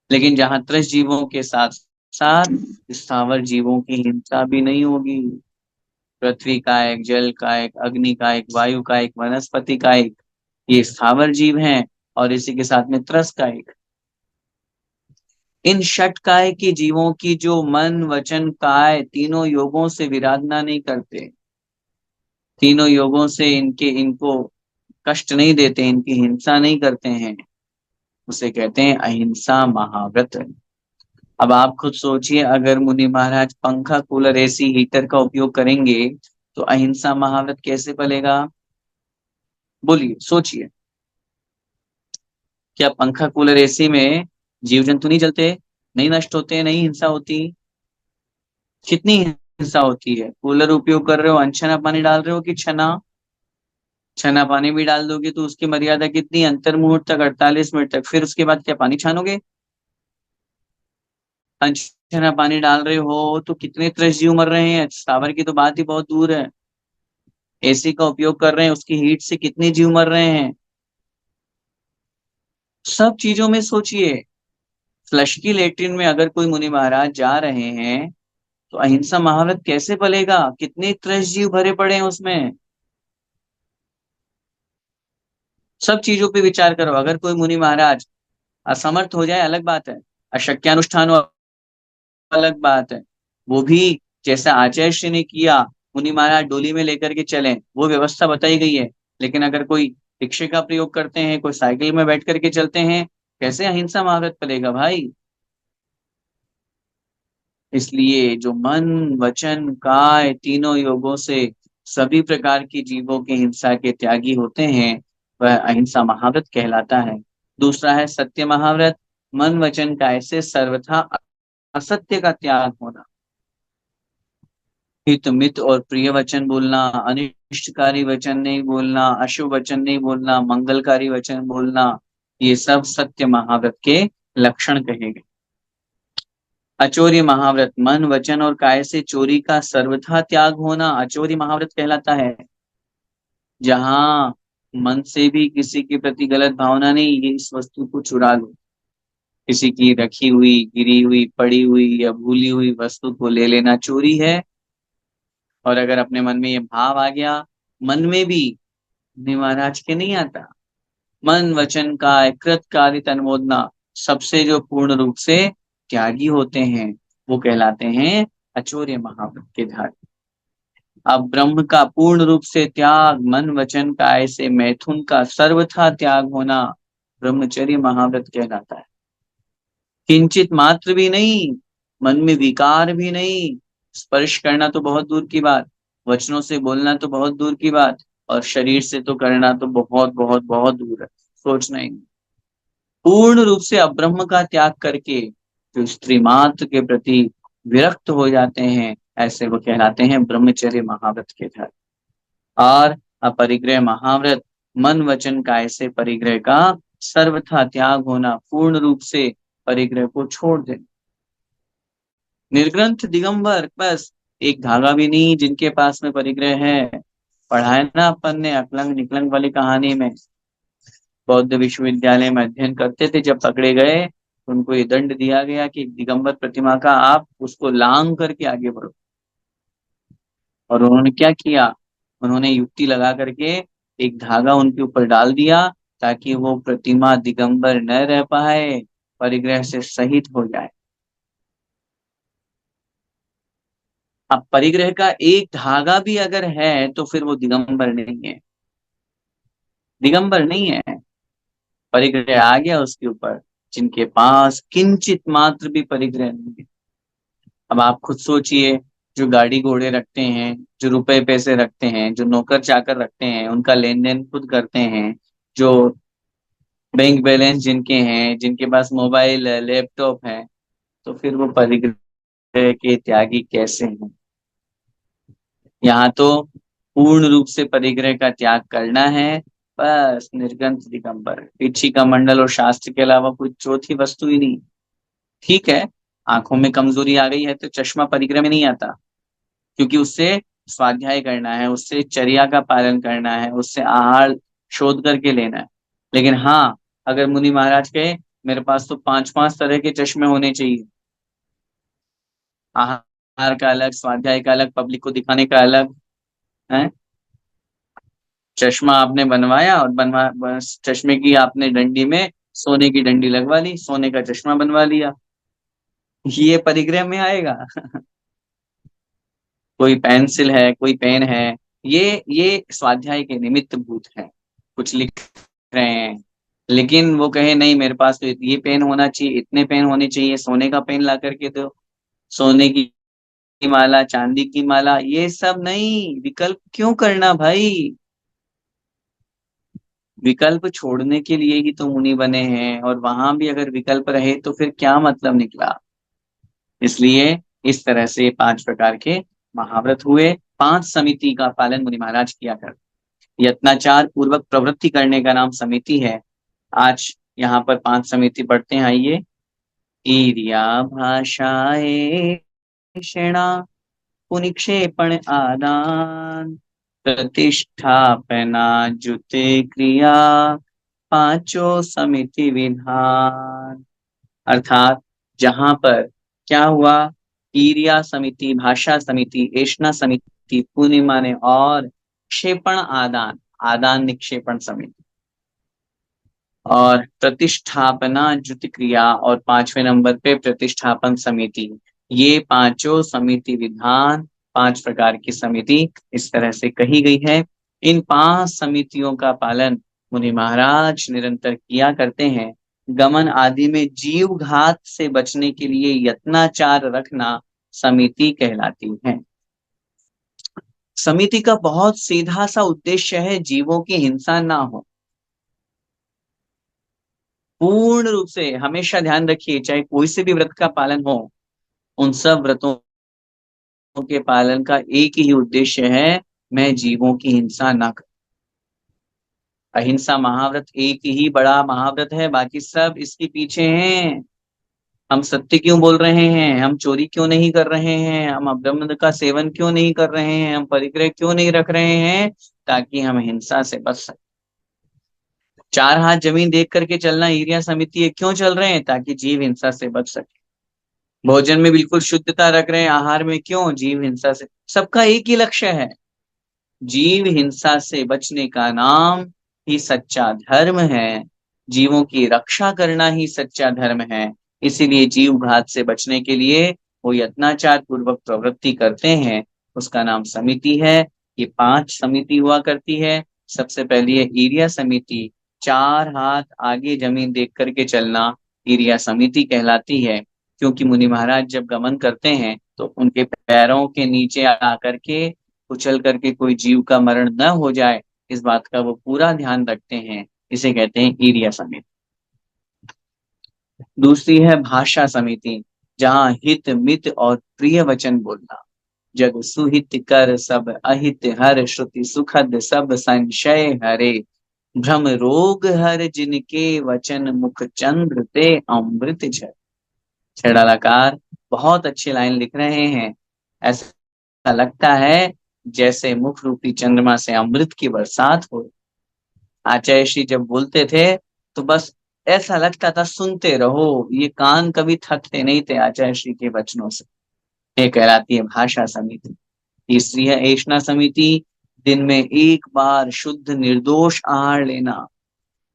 लेकिन जहां त्रस जीवों के साथ साथ स्थावर जीवों की हिंसा भी नहीं होगी। पृथ्वी का एक, जल का एक, अग्नि का एक, वायु का एक, वनस्पति का एक, ये स्थावर जीव हैं। और इसी के साथ में त्रस का एक। इन षट काय के जीवों की जो मन वचन काय तीनों योगों से विराधना नहीं करते, तीनों योगों से इनको कष्ट नहीं देते, इनकी हिंसा नहीं करते हैं, उसे कहते हैं अहिंसा महाव्रत। अब आप खुद सोचिए, अगर मुनि महाराज पंखा कूलर एसी हीटर का उपयोग करेंगे तो अहिंसा महाव्रत कैसे पलेगा? बोलिए, सोचिए। क्या पंखा कूलर एसी में जीव जंतु नहीं जलते, नहीं नष्ट होते, नहीं हिंसा होती? कितनी हिंसा होती है। कूलर उपयोग कर रहे हो, अनछना पानी डाल रहे हो कि छना? छना पानी भी डाल दोगे तो उसकी मर्यादा कितनी, अंतर मुहूर्त तक, 48 मिनट तक। फिर उसके बाद क्या पानी छानोगे? अनछना पानी डाल रहे हो तो कितने त्रस जीव मर रहे हैं, सावर की तो बात ही बहुत दूर है। एसी का उपयोग कर रहे हैं, उसकी हीट से कितने जीव मर रहे हैं। सब चीजों में सोचिए। फ्लश की लेट्रिन में अगर कोई मुनि महाराज जा रहे हैं तो अहिंसा महाव्रत कैसे पलेगा? कितने त्रस जीव भरे पड़े हैं उसमें। सब चीजों पे विचार करो। अगर कोई मुनि महाराज असमर्थ हो जाए अलग बात है, अशक्यानुष्ठान हो अलग बात है, वो भी जैसा आचार्य श्री ने किया, मुनि महाराज डोली में लेकर के चलें, वो व्यवस्था बताई गई है। लेकिन अगर कोई रिक्शे का प्रयोग करते हैं, कोई साइकिल में बैठ करके चलते हैं, कैसे अहिंसा महाव्रत पलेगा भाई? इसलिए जो मन वचन काय तीनों योगों से सभी प्रकार की जीवों के हिंसा के त्यागी होते हैं, वह अहिंसा महाव्रत कहलाता है। दूसरा है सत्य महाव्रत। मन वचन काय से सर्वथा असत्य का त्याग होना। हित मित और प्रिय वचन बोलना, अनिष्टकारी वचन नहीं बोलना, अशुभ वचन नहीं बोलना, मंगलकारी वचन बोलना, ये सब सत्य महाव्रत के लक्षण कहे गए। अचौर्य महाव्रत, मन वचन और काय से चोरी का सर्वथा त्याग होना अचौर्य महाव्रत कहलाता है। जहां मन से भी किसी के प्रति गलत भावना नहीं, ये इस वस्तु को चुरा लो, किसी की रखी हुई, गिरी हुई, पड़ी हुई या भूली हुई वस्तु को ले लेना चोरी है। और अगर अपने मन में ये भाव आ गया, मन में भी, अपने महाराज के नहीं आता, मन वचन का कृत कारित अनुमोदना, सबसे जो पूर्ण रूप से त्यागी होते हैं वो कहलाते हैं अचौर्य महाव्रत के धारी। अब ब्रह्म का पूर्ण रूप से त्याग, मन वचन काय से मैथुन का सर्वथा त्याग होना ब्रह्मचर्य महाव्रत कहलाता है। किंचित मात्र भी नहीं, मन में विकार भी नहीं, स्पर्श करना तो बहुत दूर की बात, वचनों से बोलना तो बहुत दूर की बात, और शरीर से तो करना तो बहुत बहुत बहुत दूर है, सोचना ही नहीं। पूर्ण रूप से अब्रह्म का त्याग करके जो स्त्री मात्र के प्रति विरक्त हो जाते हैं, ऐसे वो कहलाते हैं ब्रह्मचर्य महाव्रत के धर्म। और अपरिग्रह महाव्रत, मन वचन काय से परिग्रह का सर्वथा त्याग होना, पूर्ण रूप से परिग्रह को छोड़ देना। निर्ग्रंथ दिगंबर, बस एक धागा भी नहीं जिनके पास में परिग्रह है। पढ़ा है ना अपन ने अकलंग निकलंग वाली कहानी में। बौद्ध विश्वविद्यालय में अध्ययन करते थे, जब पकड़े गए तो उनको ये दंड दिया गया कि दिगंबर प्रतिमा का आप उसको लांग करके आगे बढ़ो। और उन्होंने क्या किया, उन्होंने युक्ति लगा करके एक धागा उनके ऊपर डाल दिया ताकि वो प्रतिमा दिगंबर न रह पाए, परिग्रह से सहित हो जाए। अब परिग्रह का एक धागा भी अगर है तो फिर वो दिगंबर नहीं है, दिगंबर नहीं है। परिग्रह आ गया उसके ऊपर, जिनके पास किंचित मात्र भी परिग्रह नहीं है। अब आप खुद सोचिए, जो गाड़ी घोड़े रखते हैं, जो रुपए पैसे रखते हैं, जो नौकर चाकर रखते हैं, उनका लेन देन खुद करते हैं, जो बैंक बैलेंस जिनके हैं, जिनके पास मोबाइल है, लैपटॉप है, तो फिर वो परिग्रह के त्यागी कैसे हैं? यहाँ तो पूर्ण रूप से परिग्रह का त्याग करना है। बस निर्गंथ दिगंबर, पीछी का मंडल और शास्त्र के अलावा कोई चौथी वस्तु ही नहीं। ठीक है, आंखों में कमजोरी आ गई है तो चश्मा परिग्रह में नहीं आता, क्योंकि उससे स्वाध्याय करना है, उससे चर्या का पालन करना है, उससे आहार शोध करके लेना है। लेकिन हाँ, अगर मुनि महाराज कहे मेरे पास तो पांच पांच तरह के चश्मे होने चाहिए, आहार का अलग, स्वाध्याय का अलग, पब्लिक को दिखाने का अलग है। चश्मा आपने बनवाया और बनवा बस चश्मे की आपने डंडी में सोने की डंडी लगवा ली, सोने का चश्मा बनवा लिया, ये परिग्रह में आएगा? कोई पेंसिल है, कोई पेन है, ये स्वाध्याय के निमित्त भूत है, कुछ लिख रहे हैं। लेकिन वो कहे नहीं मेरे पास तो ये पेन होना चाहिए, इतने पेन होने चाहिए, सोने का पेन ला करके दो, सोने की माला, चांदी की माला, ये सब नहीं। विकल्प क्यों करना भाई? विकल्प छोड़ने के लिए ही तो मुनि बने हैं, और वहां भी अगर विकल्प रहे तो फिर क्या मतलब निकला? इसलिए इस तरह से पांच प्रकार के महाव्रत हुए। पांच समिति का पालन मुनि महाराज किया कर। यत्नाचार पूर्वक प्रवृत्ति करने का नाम समिति है। आज यहाँ पर पांच समिति पढ़ते हैं, आइए। ईर्या भाषाए षणा, पुनिक्षेपण आदान, प्रतिष्ठापना जुते क्रिया, पांचों समिति विधान। अर्थात जहां पर क्या हुआ, ईरिया समिति, भाषा समिति, एषणा समिति, पुण्य माने और क्षेपण आदान, आदान निक्षेपण समिति, और प्रतिष्ठापना जुति क्रिया, और पांचवें नंबर पे प्रतिष्ठापन समिति। ये पांचों समिति विधान, पांच प्रकार की समिति इस तरह से कही गई है। इन पांच समितियों का पालन मुनि महाराज निरंतर किया करते हैं। गमन आदि में जीव घात से बचने के लिए यत्नाचार रखना समिति कहलाती है। समिति का बहुत सीधा सा उद्देश्य है जीवों की हिंसा ना हो। पूर्ण रूप से हमेशा ध्यान रखिए, चाहे कोई से भी व्रत का पालन हो, उन सब व्रतों के पालन का एक ही उद्देश्य है, मैं जीवों की हिंसा ना करूं। अहिंसा महाव्रत एक ही बड़ा महाव्रत है, बाकी सब इसके पीछे हैं। हम सत्य क्यों बोल रहे हैं, हम चोरी क्यों नहीं कर रहे हैं, हम अब्रह्म का सेवन क्यों नहीं कर रहे हैं, हम परिग्रह क्यों नहीं रख रहे हैं? ताकि हम हिंसा से बच सके। चार हाथ जमीन देख करके चलना ईर्ष्या समिति है, क्यों चल रहे हैं? ताकि जीव हिंसा से बच सके। भोजन में बिल्कुल शुद्धता रख रहे हैं, आहार में, क्यों? जीव हिंसा से। सबका एक ही लक्ष्य है, जीव हिंसा से बचने का नाम ही सच्चा धर्म है। जीवों की रक्षा करना ही सच्चा धर्म है। इसीलिए जीव घात से बचने के लिए वो यत्नाचार पूर्वक प्रवृत्ति करते हैं, उसका नाम समिति है। ये पांच समिति हुआ करती है। सबसे पहली है ईर्ष्या समिति, चार हाथ आगे जमीन देख करके चलना ईर्ष्या समिति कहलाती है। क्योंकि मुनि महाराज जब गमन करते हैं तो उनके पैरों के नीचे आकर के उछल करके कोई जीव का मरण न हो जाए, इस बात का वो पूरा ध्यान रखते हैं। इसे कहते हैं ईर्ष्या समिति। दूसरी है भाषा समिति, जहाँ हित मित और प्रिय वचन बोलना। जग सुहित कर सब अहित हर, श्रुति सुखद सब संशय हरे, भ्रम रोग हर जिनके वचन, मुख चंद्र ते अमृत झर। छेड़ालाकार बहुत अच्छी लाइन लिख रहे हैं। ऐसा लगता है जैसे मुख रूपी चंद्रमा से अमृत की बरसात हो। आचार्य श्री जब बोलते थे तो बस ऐसा लगता था सुनते रहो, ये कान कभी थकते नहीं थे आचार्य श्री के वचनों से। ये कहलाती है भाषा समिति। तीसरी है एषणा समिति, दिन में एक बार शुद्ध निर्दोष आहार लेना।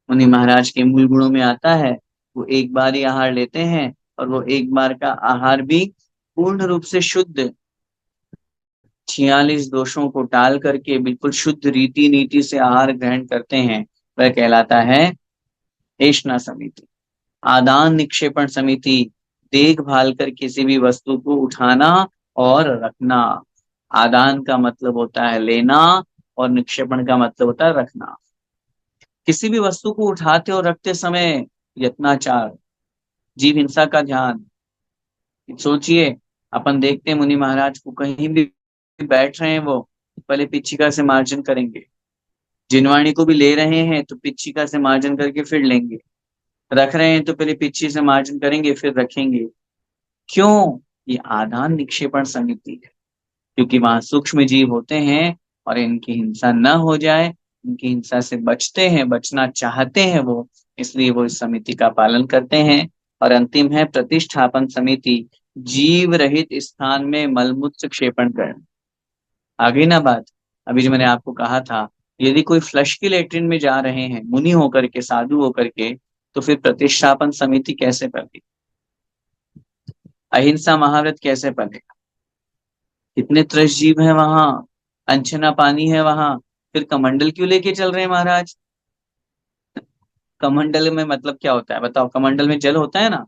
मुनि महाराज के मूल गुणों में आता है, वो एक बार ही आहार लेते हैं, और वो एक बार का आहार भी पूर्ण रूप से शुद्ध, 46 दोषों को टाल करके बिल्कुल शुद्ध रीति नीति से आहार ग्रहण करते हैं। वह कहलाता है एषणा समिति। आदान निक्षेपण समिति, देखभाल कर किसी भी वस्तु को उठाना और रखना। आदान का मतलब होता है लेना, और निक्षेपण का मतलब होता है रखना। किसी भी वस्तु को उठाते और रखते समय यत्नाचार, जीव हिंसा का ध्यान। सोचिए, अपन देखते हैं मुनि महाराज को कहीं भी बैठ रहे हैं, वो पहले पिच्छिका से मार्जन करेंगे। जिनवाणी को भी ले रहे हैं तो पिच्छिका से मार्जन करके फिर लेंगे। रख रहे हैं तो पहले पिच्छी से मार्जन करेंगे फिर रखेंगे। क्यों? ये आदान निक्षेपण समिति है, क्योंकि वहां सूक्ष्म जीव होते हैं और इनकी हिंसा न हो जाए, इनकी हिंसा से बचते हैं, बचना चाहते हैं वो, इसलिए वो इस समिति का पालन करते हैं। और अंतिम है प्रतिष्ठापन समिति, जीव रहित स्थान में मलमूत्र क्षेपण करना। आगे ना बात, अभी जो मैंने आपको कहा था, यदि कोई फ्लश की लेटरिन में जा रहे हैं मुनि होकर के, साधु होकर के, तो फिर प्रतिष्ठापन समिति कैसे पलेगी? अहिंसा महाव्रत कैसे पलेगा? कितने त्रस्त जीव है वहां, अनछना पानी है वहां, फिर कमंडल क्यों लेके चल रहे हैं महाराज? कमंडल में मतलब क्या होता है बताओ? कमंडल में जल होता है ना,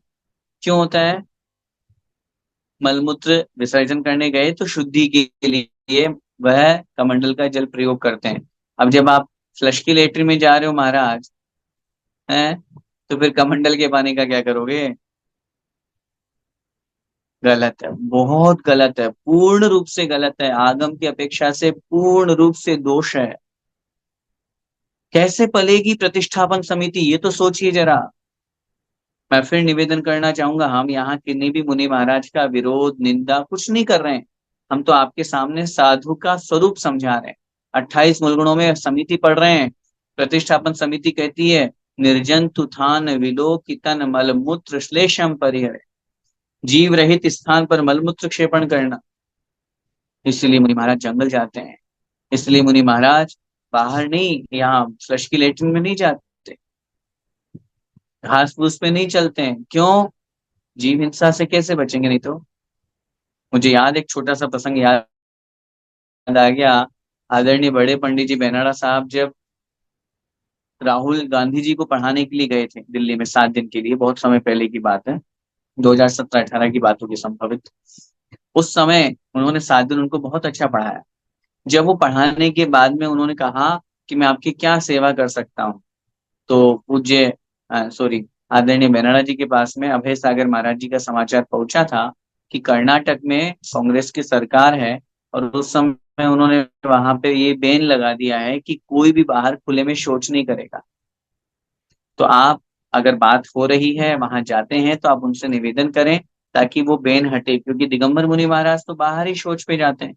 क्यों होता है? मलमूत्र विसर्जन करने गए तो शुद्धि के लिए वह कमंडल का जल प्रयोग करते हैं। अब जब आप फ्लश की लेटरिन में जा रहे हो महाराज, हैं, तो फिर कमंडल के पानी का क्या करोगे? गलत है, बहुत गलत है, पूर्ण रूप से गलत है, आगम की अपेक्षा से पूर्ण रूप से दोष है। कैसे पलेगी प्रतिष्ठापन समिति, ये तो सोचिए जरा। मैं फिर निवेदन करना चाहूंगा, हम यहाँ किन्हीं भी मुनि महाराज का विरोध निंदा कुछ नहीं कर रहे हैं। हम तो आपके सामने साधु का स्वरूप समझा रहे हैं। 28 मूलगुणों में समिति पढ़ रहे हैं। प्रतिष्ठापन समिति कहती है, निर्जन तुथान विलोकितन मलमूत्र श्लेषम परिहर, जीव रहित स्थान पर मलमूत्र क्षेपण करना। इसलिए मुनि महाराज जंगल जाते हैं, इसलिए मुनि महाराज बाहर नहीं, यहाँ फ्लश की लेटरिन में नहीं जाते, घास फूस पे नहीं चलते हैं। क्यों? जीव हिंसा से कैसे बचेंगे? नहीं तो मुझे याद, एक छोटा सा प्रसंग याद आ गया। आदरणीय बड़े पंडित जी बेनाड़ा साहब जब राहुल गांधी जी को पढ़ाने के लिए गए थे दिल्ली में 7 दिन के लिए, बहुत समय पहले की बात है, 2017-18 की बात होगी संभवित। उस समय उन्होंने 7 दिन उनको बहुत अच्छा पढ़ाया। जब वो पढ़ाने के बाद में उन्होंने कहा कि मैं आपकी क्या सेवा कर सकता हूँ, तो पूज्य सॉरी आदरणीय बेनाड़ा जी के पास में अभय सागर महाराज जी का समाचार पहुंचा था कि कर्नाटक में कांग्रेस की सरकार है, और उस समय उन्होंने वहां पे ये बैन लगा दिया है कि कोई भी बाहर खुले में शौच नहीं करेगा। तो आप, अगर बात हो रही है, वहां जाते हैं तो आप उनसे निवेदन करें ताकि वो बैन हटे, क्योंकि दिगंबर मुनि महाराज तो बाहर ही शौच पे जाते हैं,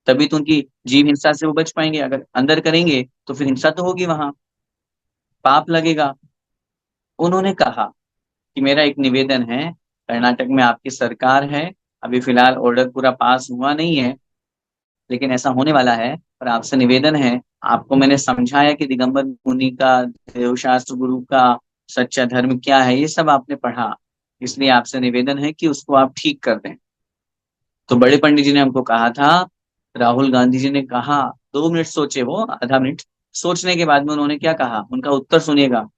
तभी तो उनकी जीव हिंसा से वो बच पाएंगे। अगर अंदर करेंगे तो फिर हिंसा तो होगी, वहां पाप लगेगा। उन्होंने कहा कि मेरा एक निवेदन है, कर्नाटक में आपकी सरकार है, अभी फिलहाल ऑर्डर पूरा पास हुआ नहीं है, लेकिन ऐसा होने वाला है, और आपसे निवेदन है, आपको मैंने समझाया कि दिगंबर मुनि का, देवशास्त्र गुरु का सच्चा धर्म क्या है, ये सब आपने पढ़ा, इसलिए आपसे निवेदन है कि उसको आप ठीक कर दें। तो बड़े पंडित जी ने हमको कहा था, राहुल गांधी जी ने कहा, 2 मिनट सोचे वो, आधा मिनट सोचने के बाद में उन्होंने क्या कहा, उनका उत्तर सुनिएगा।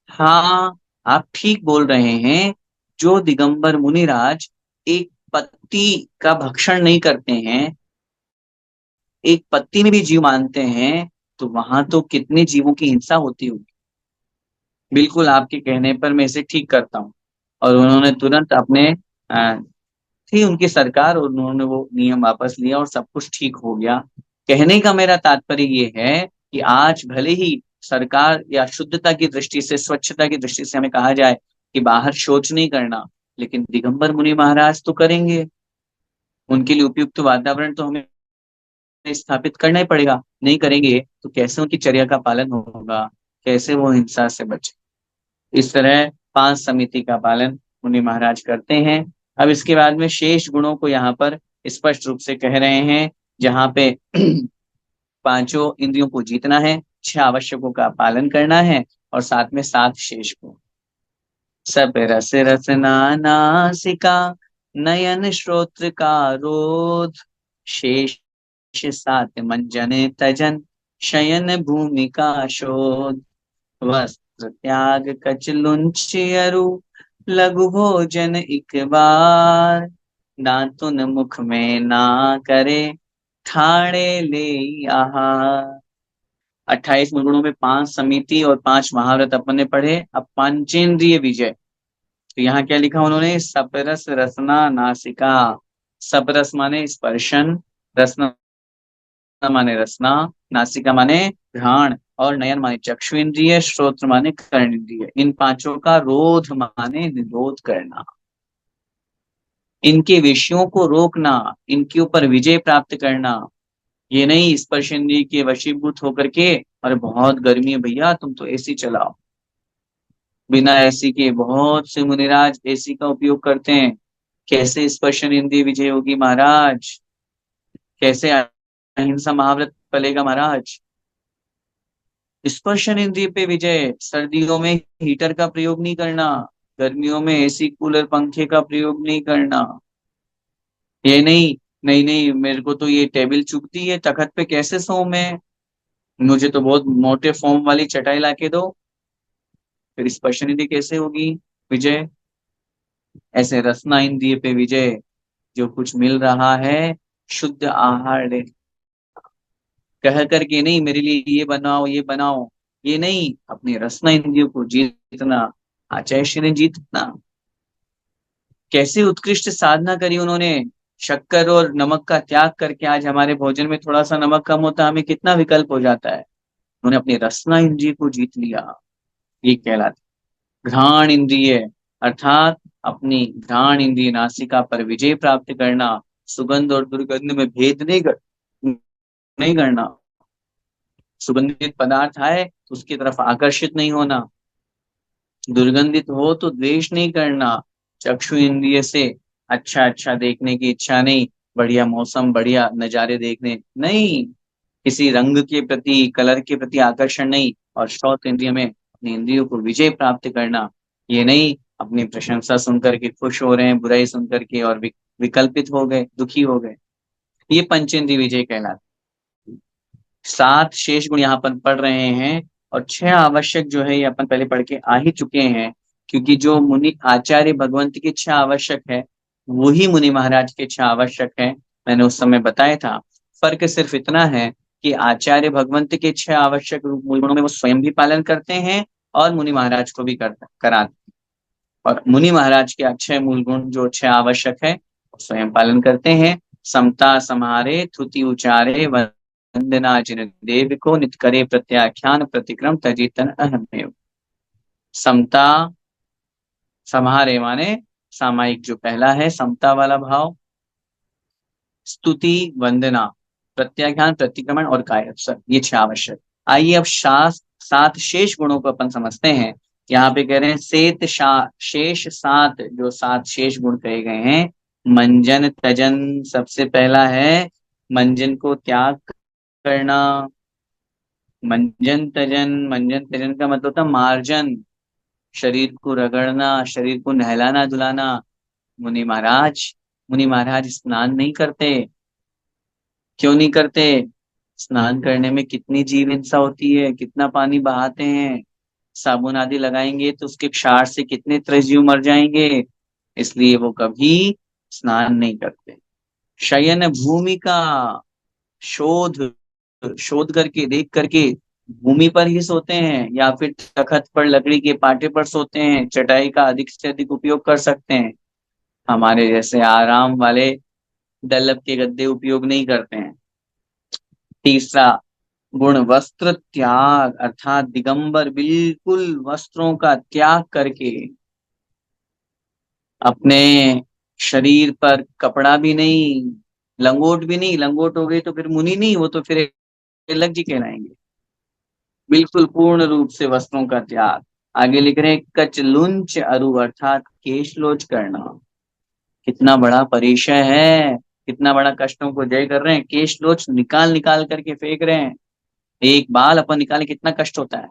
हाँ, आप ठीक बोल रहे हैं, जो दिगंबर मुनिराज एक पत्ती का भक्षण नहीं करते हैं, एक पत्ती में भी जीव मानते हैं, तो वहां तो कितने जीवों की हिंसा होती होगी। बिल्कुल आपके कहने पर मैं इसे ठीक करता हूँ। और उन्होंने तुरंत अपने थी उनकी सरकार, और उन्होंने वो नियम वापस लिया और सब कुछ ठीक हो गया। कहने का मेरा तात्पर्य ये है कि आज भले ही सरकार या शुद्धता की दृष्टि से, स्वच्छता की दृष्टि से हमें कहा जाए कि बाहर शौच नहीं करना, लेकिन दिगंबर मुनि महाराज तो करेंगे, उनके लिए उपयुक्त वातावरण तो हमें स्थापित करना ही पड़ेगा। नहीं करेंगे तो कैसे उनकी चर्या का पालन होगा, कैसे वो हिंसा से बचे? इस तरह 5 समिति का पालन मुनि महाराज करते हैं। अब इसके बाद में शेष गुणों को यहाँ पर स्पष्ट रूप से कह रहे हैं, जहाँ पे पांचों इंद्रियों को जीतना है, 6 आवश्यकों का पालन करना है, और साथ में 7 शेष गुण। सब रस रसना नासिका, नयन श्रोत्र का रोध, शेष 7 मंजन तजन, शयन भूमि का शोध, वस्त्र त्याग कच लुंच अरु, लघु भोजन एक बार, दांतुन मुख में ना करे, ठाणे ले आहार। 28 गुणों में 5 समिति और 5 महाव्रत अपन ने पढ़े। अब पंचेंद्रिय विजय, तो यहाँ क्या लिखा उन्होंने, सपरस रसना नासिका। सपरस माने स्पर्शन, रसना माने रसना, नासिका माने घ्राण, और नयन माने चक्षु इंद्रिय, श्रोत्र माने कर्ण इंद्रिय। इन पांचों का रोध माने निरोध करना। इनके विषयों को रोकना, इनके ऊपर विजय प्राप्त करना। ये नहीं स्पर्श इंद्रिय के वशीभूत होकर के, अरे बहुत गर्मी है भैया तुम तो एसी चलाओ। बिना एसी के बहुत से मुनिराज एसी का उपयोग करते हैं। कैसे स्पर्श इंद्रिय विजय होगी महाराज? कैसे अहिंसा महाव्रत पलेगा महाराज? स्पर्शन इंद्रिय पे विजय, सर्दियों में हीटर का प्रयोग नहीं करना, गर्मियों में एसी कूलर पंखे का प्रयोग नहीं करना। ये नहीं, नहीं नहीं मेरे को तो ये टेबल चुभती है, तखत पे कैसे सोऊं मैं, मुझे तो बहुत मोटे फोम वाली चटाई लाके दो। फिर स्पर्शन इंद्रिय कैसे होगी विजय? ऐसे रसना इंद्रिय पे विजय, जो कुछ मिल रहा है शुद्ध आहार ले, कह करके नहीं मेरे लिए ये बनाओ ये बनाओ, ये नहीं, अपनी रसना इंद्रियों को जीतना, आचार्य ने जीतना। कैसे उत्कृष्ट साधना करी उन्होंने, शक्कर और नमक का त्याग करके। आज हमारे भोजन में थोड़ा सा नमक कम होता है, हमें कितना विकल्प हो जाता है। उन्होंने अपनी रसना इंद्रिय को जीत लिया। ये कहलाती घ्राण इंद्रिय, अर्थात अपनी घ्राण इंद्रिय नासिका पर विजय प्राप्त करना। सुगंध और दुर्गंध में भेद नहीं करना। सुगंधित पदार्थ आए तो उसकी तरफ आकर्षित नहीं होना, दुर्गंधित हो तो द्वेष नहीं करना। चक्षु इंद्रिय से अच्छा अच्छा देखने की इच्छा नहीं, बढ़िया मौसम बढ़िया नजारे देखने नहीं, किसी रंग के प्रति कलर के प्रति आकर्षण नहीं। और श्रोत इंद्रिय में अपनी इंद्रियों को विजय प्राप्त करना। ये नहीं अपनी प्रशंसा सुनकर के खुश हो रहे हैं, बुराई सुनकर के और विकल्पित हो गए, दुखी हो गए। ये पंचेंद्रिय विजय कहलाता। 7 शेष गुण यहाँ पर पढ़ रहे हैं, और 6 आवश्यक जो है ये अपन पहले पढ़ के आ ही चुके हैं। क्योंकि जो मुनि आचार्य भगवंत के 6 आवश्यक है, वही मुनि महाराज के 6 आवश्यक है। मैंने उस समय बताया था। फर्क सिर्फ इतना है कि आचार्य भगवंत के 6 आवश्यक मूल गुणों में वो स्वयं भी पालन करते हैं और मुनि महाराज को भी कराते हैं। और मुनि महाराज के अच्छे मूल गुण जो 6 आवश्यक है, स्वयं पालन करते हैं। समता समारे थुति उचारे वंदना जिन देव को, नित करे प्रत्याख्यान प्रतिक्रम तजितन अहमेव। समता समारे माने सामायिक, जो पहला है समता वाला भाव, स्तुति वंदना, प्रत्याख्यान प्रतिक्रमण और काय अवसर, ये 6 आवश्यक। आइए अब 7 शेष गुणों को अपन समझते हैं। यहाँ पे कह रहे हैं सेत शेष 7, जो 7 शेष गुण कहे गए हैं। मंजन तजन, सबसे पहला है मंजन को त्याग करना। मंजन तजन का मतलब था मार्जन, शरीर को रगड़ना, शरीर को नहलाना धुलाना। मुनि महाराज मुनि महाराज स्नान नहीं करते। क्यों नहीं करते? स्नान करने में कितनी जीव हिंसा होती है, कितना पानी बहाते हैं, साबुन आदि लगाएंगे तो उसके क्षार से कितने त्रजीव मर जाएंगे। इसलिए वो कभी स्नान नहीं करते। शयन भूमि का शोध शोध करके देख करके भूमि पर ही सोते हैं, या फिर तखत पर लकड़ी के पाटे पर सोते हैं। चटाई का अधिक से अधिक उपयोग कर सकते हैं, हमारे जैसे आराम वाले डल्लप के गद्दे उपयोग नहीं करते हैं। तीसरा गुण वस्त्र त्याग, अर्थात दिगंबर, बिल्कुल वस्त्रों का त्याग करके, अपने शरीर पर कपड़ा भी नहीं, लंगोट भी नहीं। लंगोट हो गई तो फिर मुनि नहीं, वो तो फिर अलग जी कहलाएंगे। बिल्कुल पूर्ण रूप से वस्त्रों का त्याग। आगे लिख रहे हैं कच लुंच अरु, अर्थात केशलोच करना। कितना बड़ा परिचय है, कितना बड़ा कष्टों को जय कर रहे हैं। केशलोच निकाल निकाल करके फेंक रहे हैं। एक बाल अपन निकाले कितना कष्ट होता है,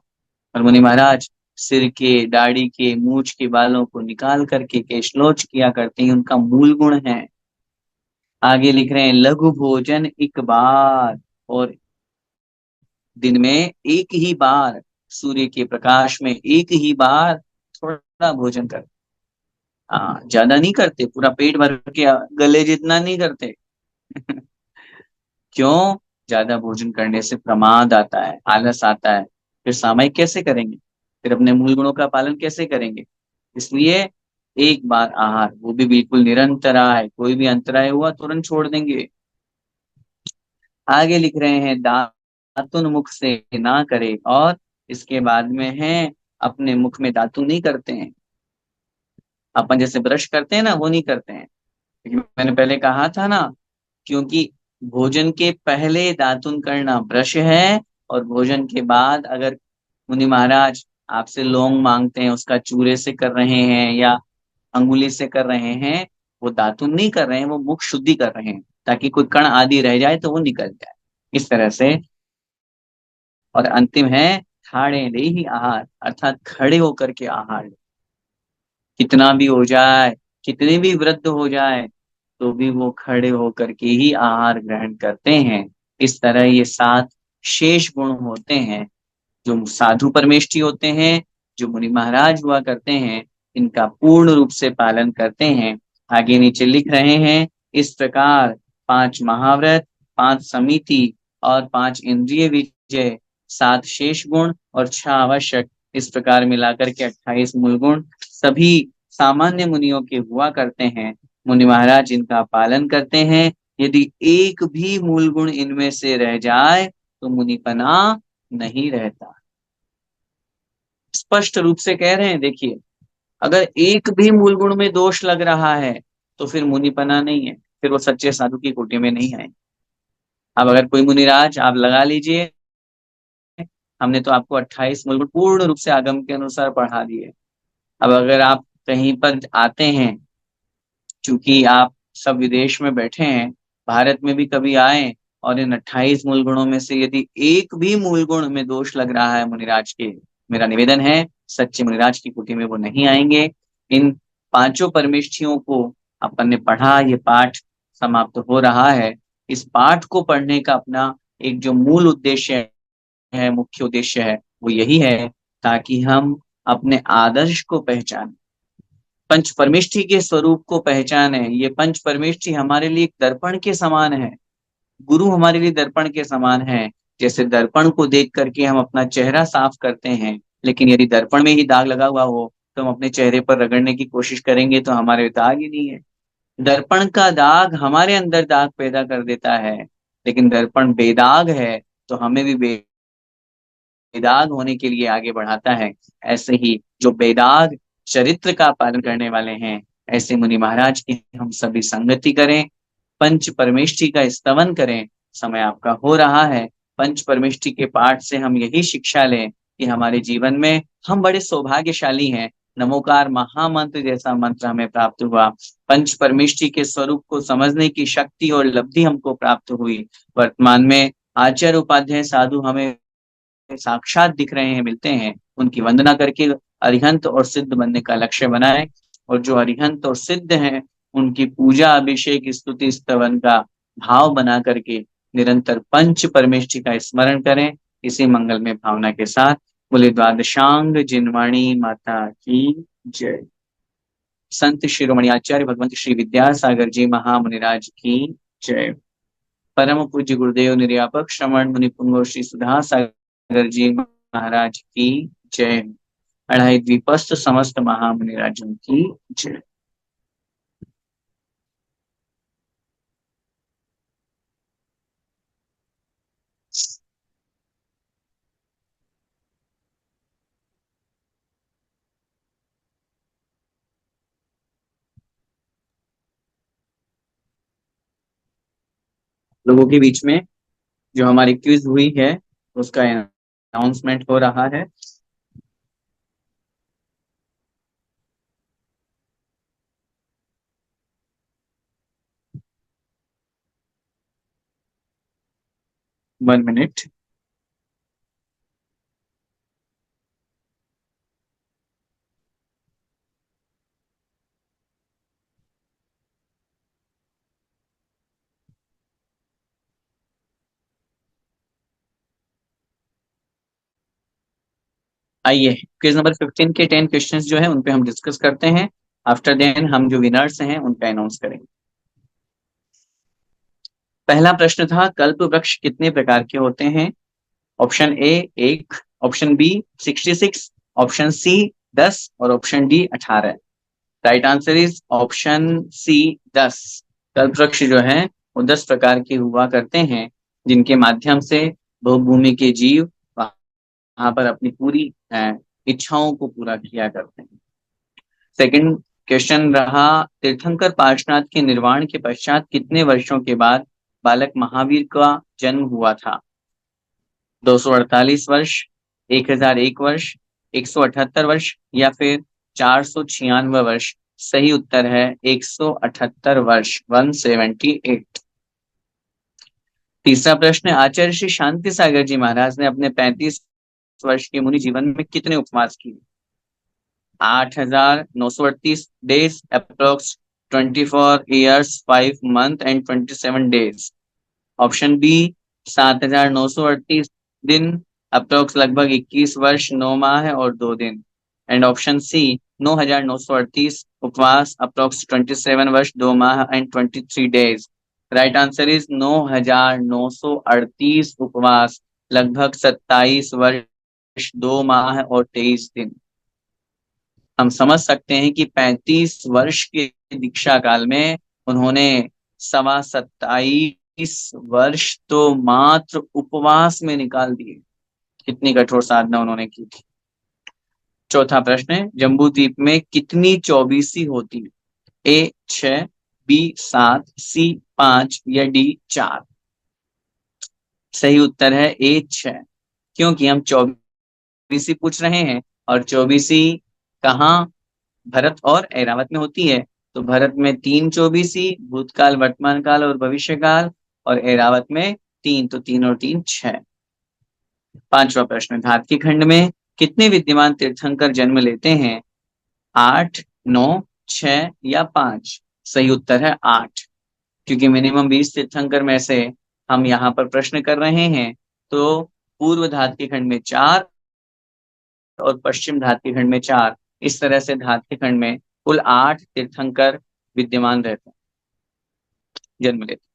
और मुनि महाराज सिर के, दाढ़ी के, मूछ के बालों को निकाल करके केशलोच किया करते हैं, उनका मूल गुण है। आगे लिख रहे हैं लघु भोजन एक बार, और दिन में एक ही बार, सूर्य के प्रकाश में एक ही बार थोड़ा भोजन करते। हाँ, ज्यादा नहीं करते, पूरा पेट भर के गले जितना नहीं करते। क्यों? ज्यादा भोजन करने से प्रमाद आता है, आलस आता है, फिर सामायिक कैसे करेंगे, फिर अपने मूल गुणों का पालन कैसे करेंगे। इसलिए एक बार आहार, वो भी बिल्कुल निरंतर आहार, कोई भी अंतराय हुआ तुरंत छोड़ देंगे। आगे लिख रहे हैं दातुन मुख से ना करे, और इसके बाद में है अपने मुख में दातुन नहीं करते हैं। अपन जैसे ब्रश करते हैं ना, वो नहीं करते हैं। क्योंकि मैंने पहले कहा था ना, क्योंकि भोजन के पहले दातुन करना ब्रश है, और भोजन के बाद अगर मुनि महाराज आपसे लौंग मांगते हैं, उसका चूरे से कर रहे हैं या अंगुली से कर रहे हैं, वो दातुन नहीं कर रहे हैं, वो मुख शुद्धि कर रहे हैं, ताकि कोई कण आदि रह जाए तो वो निकल जाए, इस तरह से। और अंतिम है ठाणे दे ही आहार, अर्थात खड़े होकर के आहार। कितना भी हो जाए, कितने भी वृद्ध हो जाए, तो भी वो खड़े होकर के ही आहार ग्रहण करते हैं। इस तरह ये 7 शेष गुण होते हैं जो साधु परमेष्ठी होते हैं, जो मुनि महाराज हुआ करते हैं, इनका पूर्ण रूप से पालन करते हैं। आगे नीचे लिख रहे हैं, इस प्रकार 5 महाव्रत, 5 समिति और 5 इंद्रिय विजय, 7 शेष गुण और 6 आवश्यक, इस प्रकार मिलाकर के 28 मूल गुण सभी सामान्य मुनियों के हुआ करते हैं। मुनि महाराज इनका पालन करते हैं। यदि एक भी मूल गुण इनमें से रह जाए तो मुनिपना नहीं रहता। स्पष्ट रूप से कह रहे हैं, देखिए, अगर एक भी मूल गुण में दोष लग रहा है तो फिर मुनिपना नहीं है, फिर वो सच्चे साधु की कोटि में नहीं आए। अब अगर कोई मुनिराज आप लगा लीजिए, हमने तो आपको 28 मूल गुण पूर्ण रूप से आगम के अनुसार पढ़ा दिए। अब अगर आप कहीं पर आते हैं, चूंकि आप सब विदेश में बैठे हैं, भारत में भी कभी आए, और इन 28 मूल गुणों में से यदि एक भी मूल गुण में दोष लग रहा है मुनिराज के, मेरा निवेदन है सच्चे मुनिराज की कुटी में वो नहीं आएंगे। इन पांचों परमेष्ठियों को अपन ने पढ़ा, ये पाठ समाप्त हो रहा है। इस पाठ को पढ़ने का अपना एक जो मूल उद्देश्य है, मुख्य उद्देश्य है, वो यही है, ताकि हम अपने आदर्श को पहचाने, पंच परमेष्ठि के स्वरूप को पहचाने। ये पंच परमेष्ठि हमारे लिए एक दर्पण के समान है, गुरु हमारे लिए दर्पण के समान है। जैसे दर्पण को देख करके हम अपना चेहरा साफ करते हैं, लेकिन यदि दर्पण में ही दाग लगा हुआ हो तो हम अपने चेहरे पर रगड़ने की कोशिश करेंगे तो हमारे दाग ही नहीं है। दर्पण का दाग हमारे अंदर दाग पैदा कर देता है, लेकिन दर्पण बेदाग है तो हमें भी बेदाग होने के लिए आगे बढ़ाता है। ऐसे ही जो बेदाग चरित्र का पालन करने वाले हैं, ऐसे मुनि महाराज की हम सभी संगति करें, पंच परमेष्ठि का स्तवन करें। समय आपका हो रहा है, पंच परमेष्ठि के पाठ से हम यही शिक्षा लें कि हमारे जीवन में हम बड़े सौभाग्यशाली हैं। नमोकार महामंत्र जैसा मंत्र हमें प्राप्त हुआ, पंच परमेष्ठि के स्वरूप को समझने की शक्ति और लब्धि हमको प्राप्त हुई। वर्तमान में आचार्य उपाध्याय साधु हमें साक्षात दिख रहे हैं, मिलते हैं, उनकी वंदना करके अरिहंत और सिद्ध बनने का लक्ष्य बनाएं। और जो अरिहंत और सिद्ध हैं, उनकी पूजा अभिषेक स्तुति स्तवन का भाव बना करके निरंतर पंच परमेष्ठि का स्मरण करें। इसी मंगल में भावना के साथ बोले द्वादशांग जिनवाणी माता की जय। संत शिरोमणि आचार्य भगवंत श्री विद्यासागर जी महामुनिराज की जय। परम पूज्य गुरुदेव निर्यापक श्रमण मुनि पुंगव श्री सुधा सागर जी महाराज की जय। अढ़ाई द्वीपस्थ समस्त महामुनिराजों की जय। लोगों के बीच में जो हमारी क्विज हुई है उसका अनाउंसमेंट हो रहा है। One minute. आइए, क्विज नंबर 15 के 10 क्वेश्चंस जो है उन पे हम डिस्कस करते हैं। आफ्टर देन हम जो विनर्स हैं उनका अनाउंस करेंगे। पहला प्रश्न था, कल्प वृक्ष कितने प्रकार के होते हैं? Option A 1, option B 66, option C 10 और option D 18। Right answer is option C 10। कल्पवृक्ष जो है वो 10 प्रकार के हुआ करते हैं, जिनके माध्यम से भूमि के जीव वहां पर अपनी पूरी इच्छाओं को पूरा किया करते हैं। सेकंड क्वेश्चन रहा, तीर्थंकर पार्श्वनाथ के निर्वाण के पश्चात कितने वर्षों के बाद बालक महावीर का जन्म हुआ था? 248 वर्ष, 1001 वर्ष, 178 वर्ष या फिर 496 वर्ष? सही उत्तर है 178 वर्ष, 178। तीसरा प्रश्न, आचार्य श्री शांति सागर जी महाराज ने अपने 35 वर्ष के मुनि जीवन में कितने उपवास किए? 8,938 days, approx 24 years, 5 months and 27 days। Option B 7,938 दिन, अप्रोक्स लगभग 21 वर्ष 9 माह और 2 दिन। एंड ऑप्शन सी 9,938 उपवास, अप्रोक्स 27 वर्ष 2 माह and 23 days. Right answer is 9,938 उपवास, लगभग 27 वर्ष 2 माह और 23 दिन। हम समझ सकते हैं कि 35 वर्ष के दीक्षा काल में उन्होंने 27 वर्ष तो मात्र उपवास में निकाल दिए। कितनी कठोर साधना उन्होंने की थी। चौथा प्रश्न है, जम्बू द्वीप में कितनी चौबीसी होती है? ए 6, बी 7, सी 5 या डी 4? सही उत्तर है ए 6, क्योंकि हम चौबीसी पूछ रहे हैं और चौबीसी कहाँ? भरत और ऐरावत में होती है। तो भरत में 3 चौबीसी, भूतकाल, वर्तमान काल और भविष्य काल, और ऐरावत में 3, तो 3 और 3 6। पांचवा प्रश्न, भारतीय खंड में कितने विद्यमान तीर्थंकर जन्म लेते हैं? 8, 9, 6 या 5? सही उत्तर है 8, क्योंकि मिनिमम 20 तीर्थंकर में से हम यहाँ पर प्रश्न कर रहे हैं। तो पूर्व धात्विक खंड में 4 और पश्चिम धात्विक खंड में 4, इस तरह से धात्विक खंड में कुल 8 तीर्थंकर विद्यमान रहते हैं, जन्म लेते।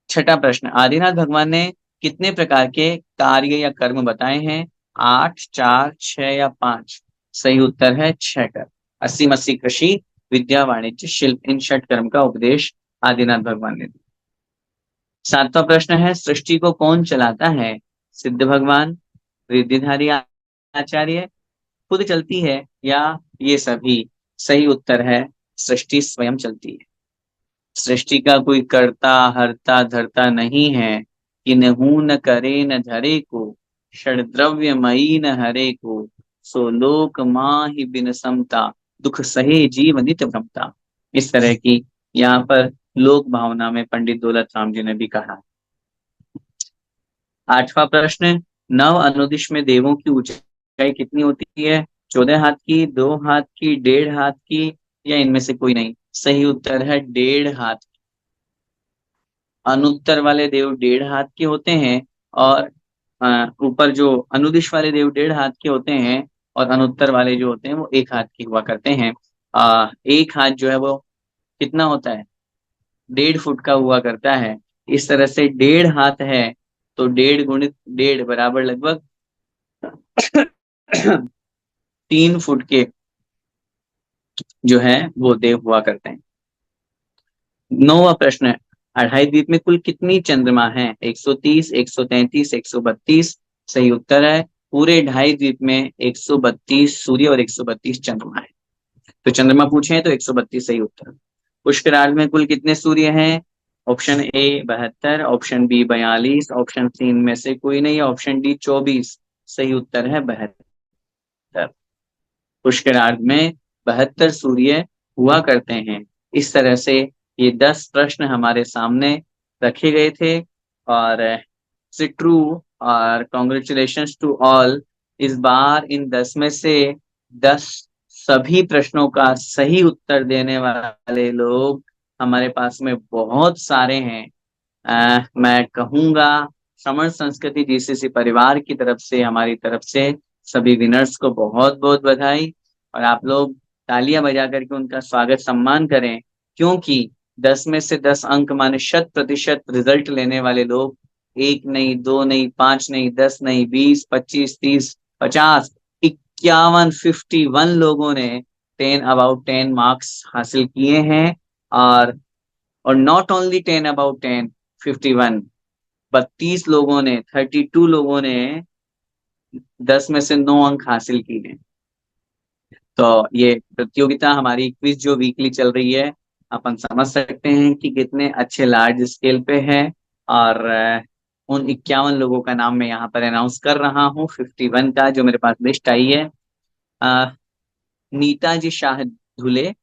छठा प्रश्न, आदिनाथ भगवान ने कितने प्रकार के कार्य या कर्म बताए हैं? 8, 4, 6 या 5? सही उत्तर है 6 कर्म। 80 कृषि, विद्या, वाणिज्य, शिल्प, इन 6 कर्म का उपदेश आदिनाथ भगवान ने दिया। सातवां प्रश्न है, सृष्टि को कौन चलाता है? सिद्ध भगवान, रिद्धिधारी आचार्य, खुद चलती है या ये सभी? सही उत्तर है सृष्टि स्वयं चलती है। सृष्टि का कोई कर्ता हरता धरता नहीं है, कि नहू न करे न धरे को, षड्द्रव्य मई न हरे को, सो लोक माहि बिन समता, दुख सहे जीव नित भ्रमता। इस तरह की यहाँ पर लोक भावना में पंडित दौलत राम जी ने भी कहा। आठवां प्रश्न, नव अनुदिश में देवों की ऊंचाई कितनी होती है? 14 हाथ की, 2 हाथ की, 1.5 हाथ की या इनमें से कोई नहीं? सही उत्तर है 1.5 हाथ। अनुत्तर वाले देव 1.5 हाथ के होते हैं और ऊपर जो अनुदिश वाले देव 1.5 हाथ के होते हैं, और अनुत्तर वाले जो होते हैं वो 1 हाथ के हुआ करते हैं। 1 हाथ जो है वो कितना होता है? 1.5 फुट का हुआ करता है। इस तरह से 1.5 हाथ है तो 1.5 गुणित 1.5 बराबर लगभग 3 फुट के जो है वो देव हुआ करते हैं। 9वां प्रश्न है, अढ़ाई द्वीप में कुल कितनी चंद्रमा है? 130, 133, 132? सही उत्तर है पूरे ढाई द्वीप में 132 सूर्य और 132 चंद्रमा है। तो चंद्रमा पूछे हैं तो 132 सही उत्तर। पुष्कराज में कुल कितने सूर्य हैं? Option A 72, option B 42, option C इनमें से कोई नहीं, ऑप्शन डी 24। सही उत्तर है 72। पुष्कराज में 72 सूर्य हुआ करते हैं। इस तरह से ये 10 प्रश्न हमारे सामने रखे गए थे और ट्रू और कॉन्ग्रेचुलेशंस टू ऑल। इस बार इन 10 में से 10 सभी प्रश्नों का सही उत्तर देने वाले लोग हमारे पास में बहुत सारे हैं। मैं कहूंगा श्रमण संस्कृति जीसीसी परिवार की तरफ से, हमारी तरफ से सभी विनर्स को बहुत बहुत बधाई। और आप लोग तालियां बजा करके उनका स्वागत सम्मान करें, क्योंकि 10 में से 10 अंक माने 100% रिजल्ट लेने वाले लोग 1 नहीं, 2 नहीं, 5 नहीं, 10 नहीं, 20, 25, 30, 50, 51, 51 लोगों ने 10 अबाउट 10 मार्क्स हासिल किए हैं। और नॉट ओनली 10 अबाउट 10, 51, 32 लोगों ने, 32 लोगों ने 10 में से 9 अंक हासिल किए हैं। तो ये प्रतियोगिता हमारी क्विज जो वीकली चल रही है, अपन समझ सकते हैं कि कितने अच्छे लार्ज स्केल पे है। और उन 51 लोगों का नाम मैं यहाँ पर अनाउंस कर रहा हूँ, 51 का जो मेरे पास लिस्ट आई है। अ, नीता जी शाह धुले,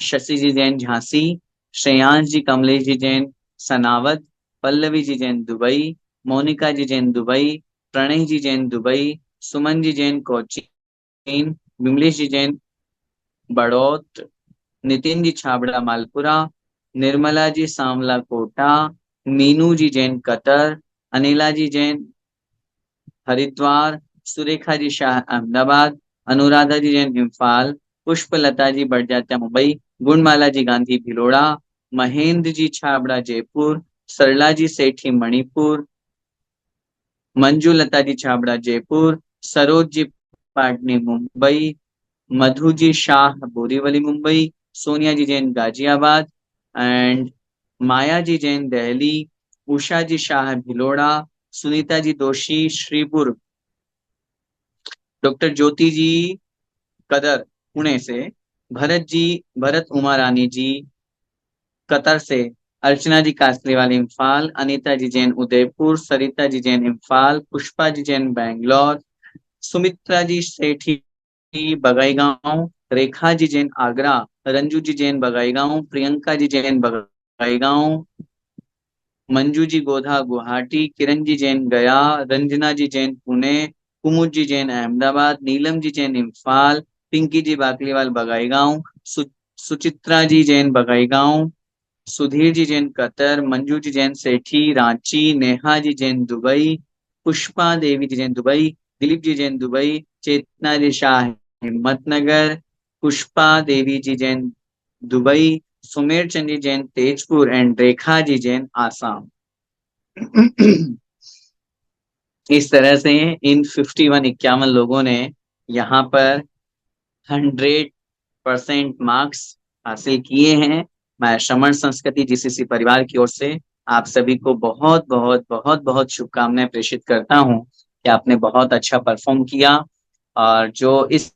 शशि जी जैन झांसी, श्रेयांश जी Kamlesh ji Jain Sanawad, Pallavi ji Jain Dubai, Monika ji Jain Dubai, Pranay ji Jain Dubai, Suman ji Jain Cochin, Vimlesh ji Jain Baraut, Nitin ji Chhabra Malpura, Nirmala ji सांवला Kota, Meenu ji Jain Qatar, Anila ji Jain Haridwar, Surekha ji Shah Ahmedabad, Anuradha ji Jain Imphal, Pushpalata ji Barjatya Mumbai, Gunmala ji Gandhi Bhiloda, Mahendra ji Chhabra Jaipur, Sarla ji Sethi Manipur, Manju Lata ji Chhabra Jaipur, Saroj ji Patni Mumbai, Madhu ji Shah Borivali Mumbai, Sonia ji Jain Ghaziabad and माया जी जैन दिल्ली, उषा जी शाह भिलोड़ा, सुनीता जी दोषी श्रीपुर, डॉक्टर ज्योति जी कदर पुणे से, भरत उमा रानी जी कतर से, अर्चना जी कासलीवाल इम्फाल, अनीता जी जैन उदयपुर, सरिता जी जैन इम्फाल, पुष्पा जी जैन बैंगलोर, सुमित्रा जी सेठी बगाईगांव, रेखा जी जैन आगरा, रंजू जी जैन बगाईगांव, प्रियंका जी जैन बगाईगांव, मंजू जी गोधा गुवाहाटी, किरण ji Jain Gaya, Ranjana ji Jain Pune, Kumud ji Jain Ahmedabad, Neelam ji Jain Imphal, Pinki ji Bakliwal Bongaigaon, Suchitra ji Jain Bongaigaon, Sudhir ji Jain Qatar, Manju ji Jain Sethi Ranchi, Neha ji Jain Dubai, Pushpa Devi ji Jain Dubai, Dilip ji Jain Dubai, Chetna ji Shah Himmatnagar, Pushpa Devi ji Jain Dubai, Sumer Chand ji Jain Tezpur and Rekha ji Jain Assam. इस तरह से इन 51 लोगों ने यहाँ पर 100% मार्क्स हासिल किए हैं। मैं श्रमण संस्कृति जीसीसी परिवार की ओर से आप सभी को बहुत बहुत बहुत बहुत शुभकामनाएं प्रेषित करता हूं कि आपने बहुत अच्छा परफॉर्म किया। और जो इस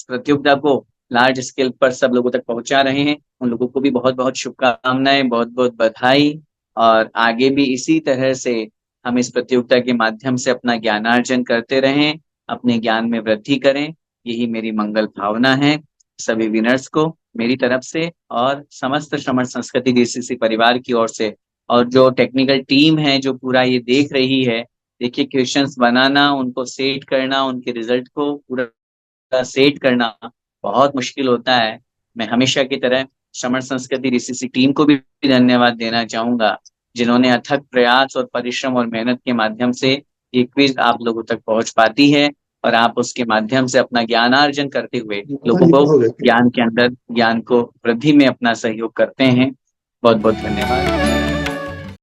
प्रतियोगिता को लार्ज स्केल पर सब लोगों तक पहुंचा रहे हैं, उन लोगों को भी बहुत बहुत शुभकामनाएं, बहुत बहुत बधाई। और आगे भी इसी तरह से हम इस प्रतियोगिता के माध्यम से अपना ज्ञानार्जन करते रहें, अपने ज्ञान में वृद्धि करें, यही मेरी मंगल भावना है सभी विनर्स को मेरी तरफ से और समस्त श्रमण संस्कृति जीसीसी परिवार की ओर से। और जो टेक्निकल टीम है जो पूरा ये देख रही है, देखिए क्वेश्चंस बनाना, उनको सेट करना, उनके रिजल्ट को पूरा सेट करना बहुत मुश्किल होता है। मैं हमेशा की तरह श्रमण संस्कृति डीसीसी टीम को भी धन्यवाद देना चाहूंगा, जिन्होंने अथक प्रयास और परिश्रम और मेहनत के माध्यम से ये क्विज आप लोगों तक पहुंच पाती है और आप उसके माध्यम से अपना ज्ञानार्जन करते हुए लोगों को ज्ञान के अंदर ज्ञान को वृद्धि में अपना सहयोग करते हैं। बहुत बहुत धन्यवाद।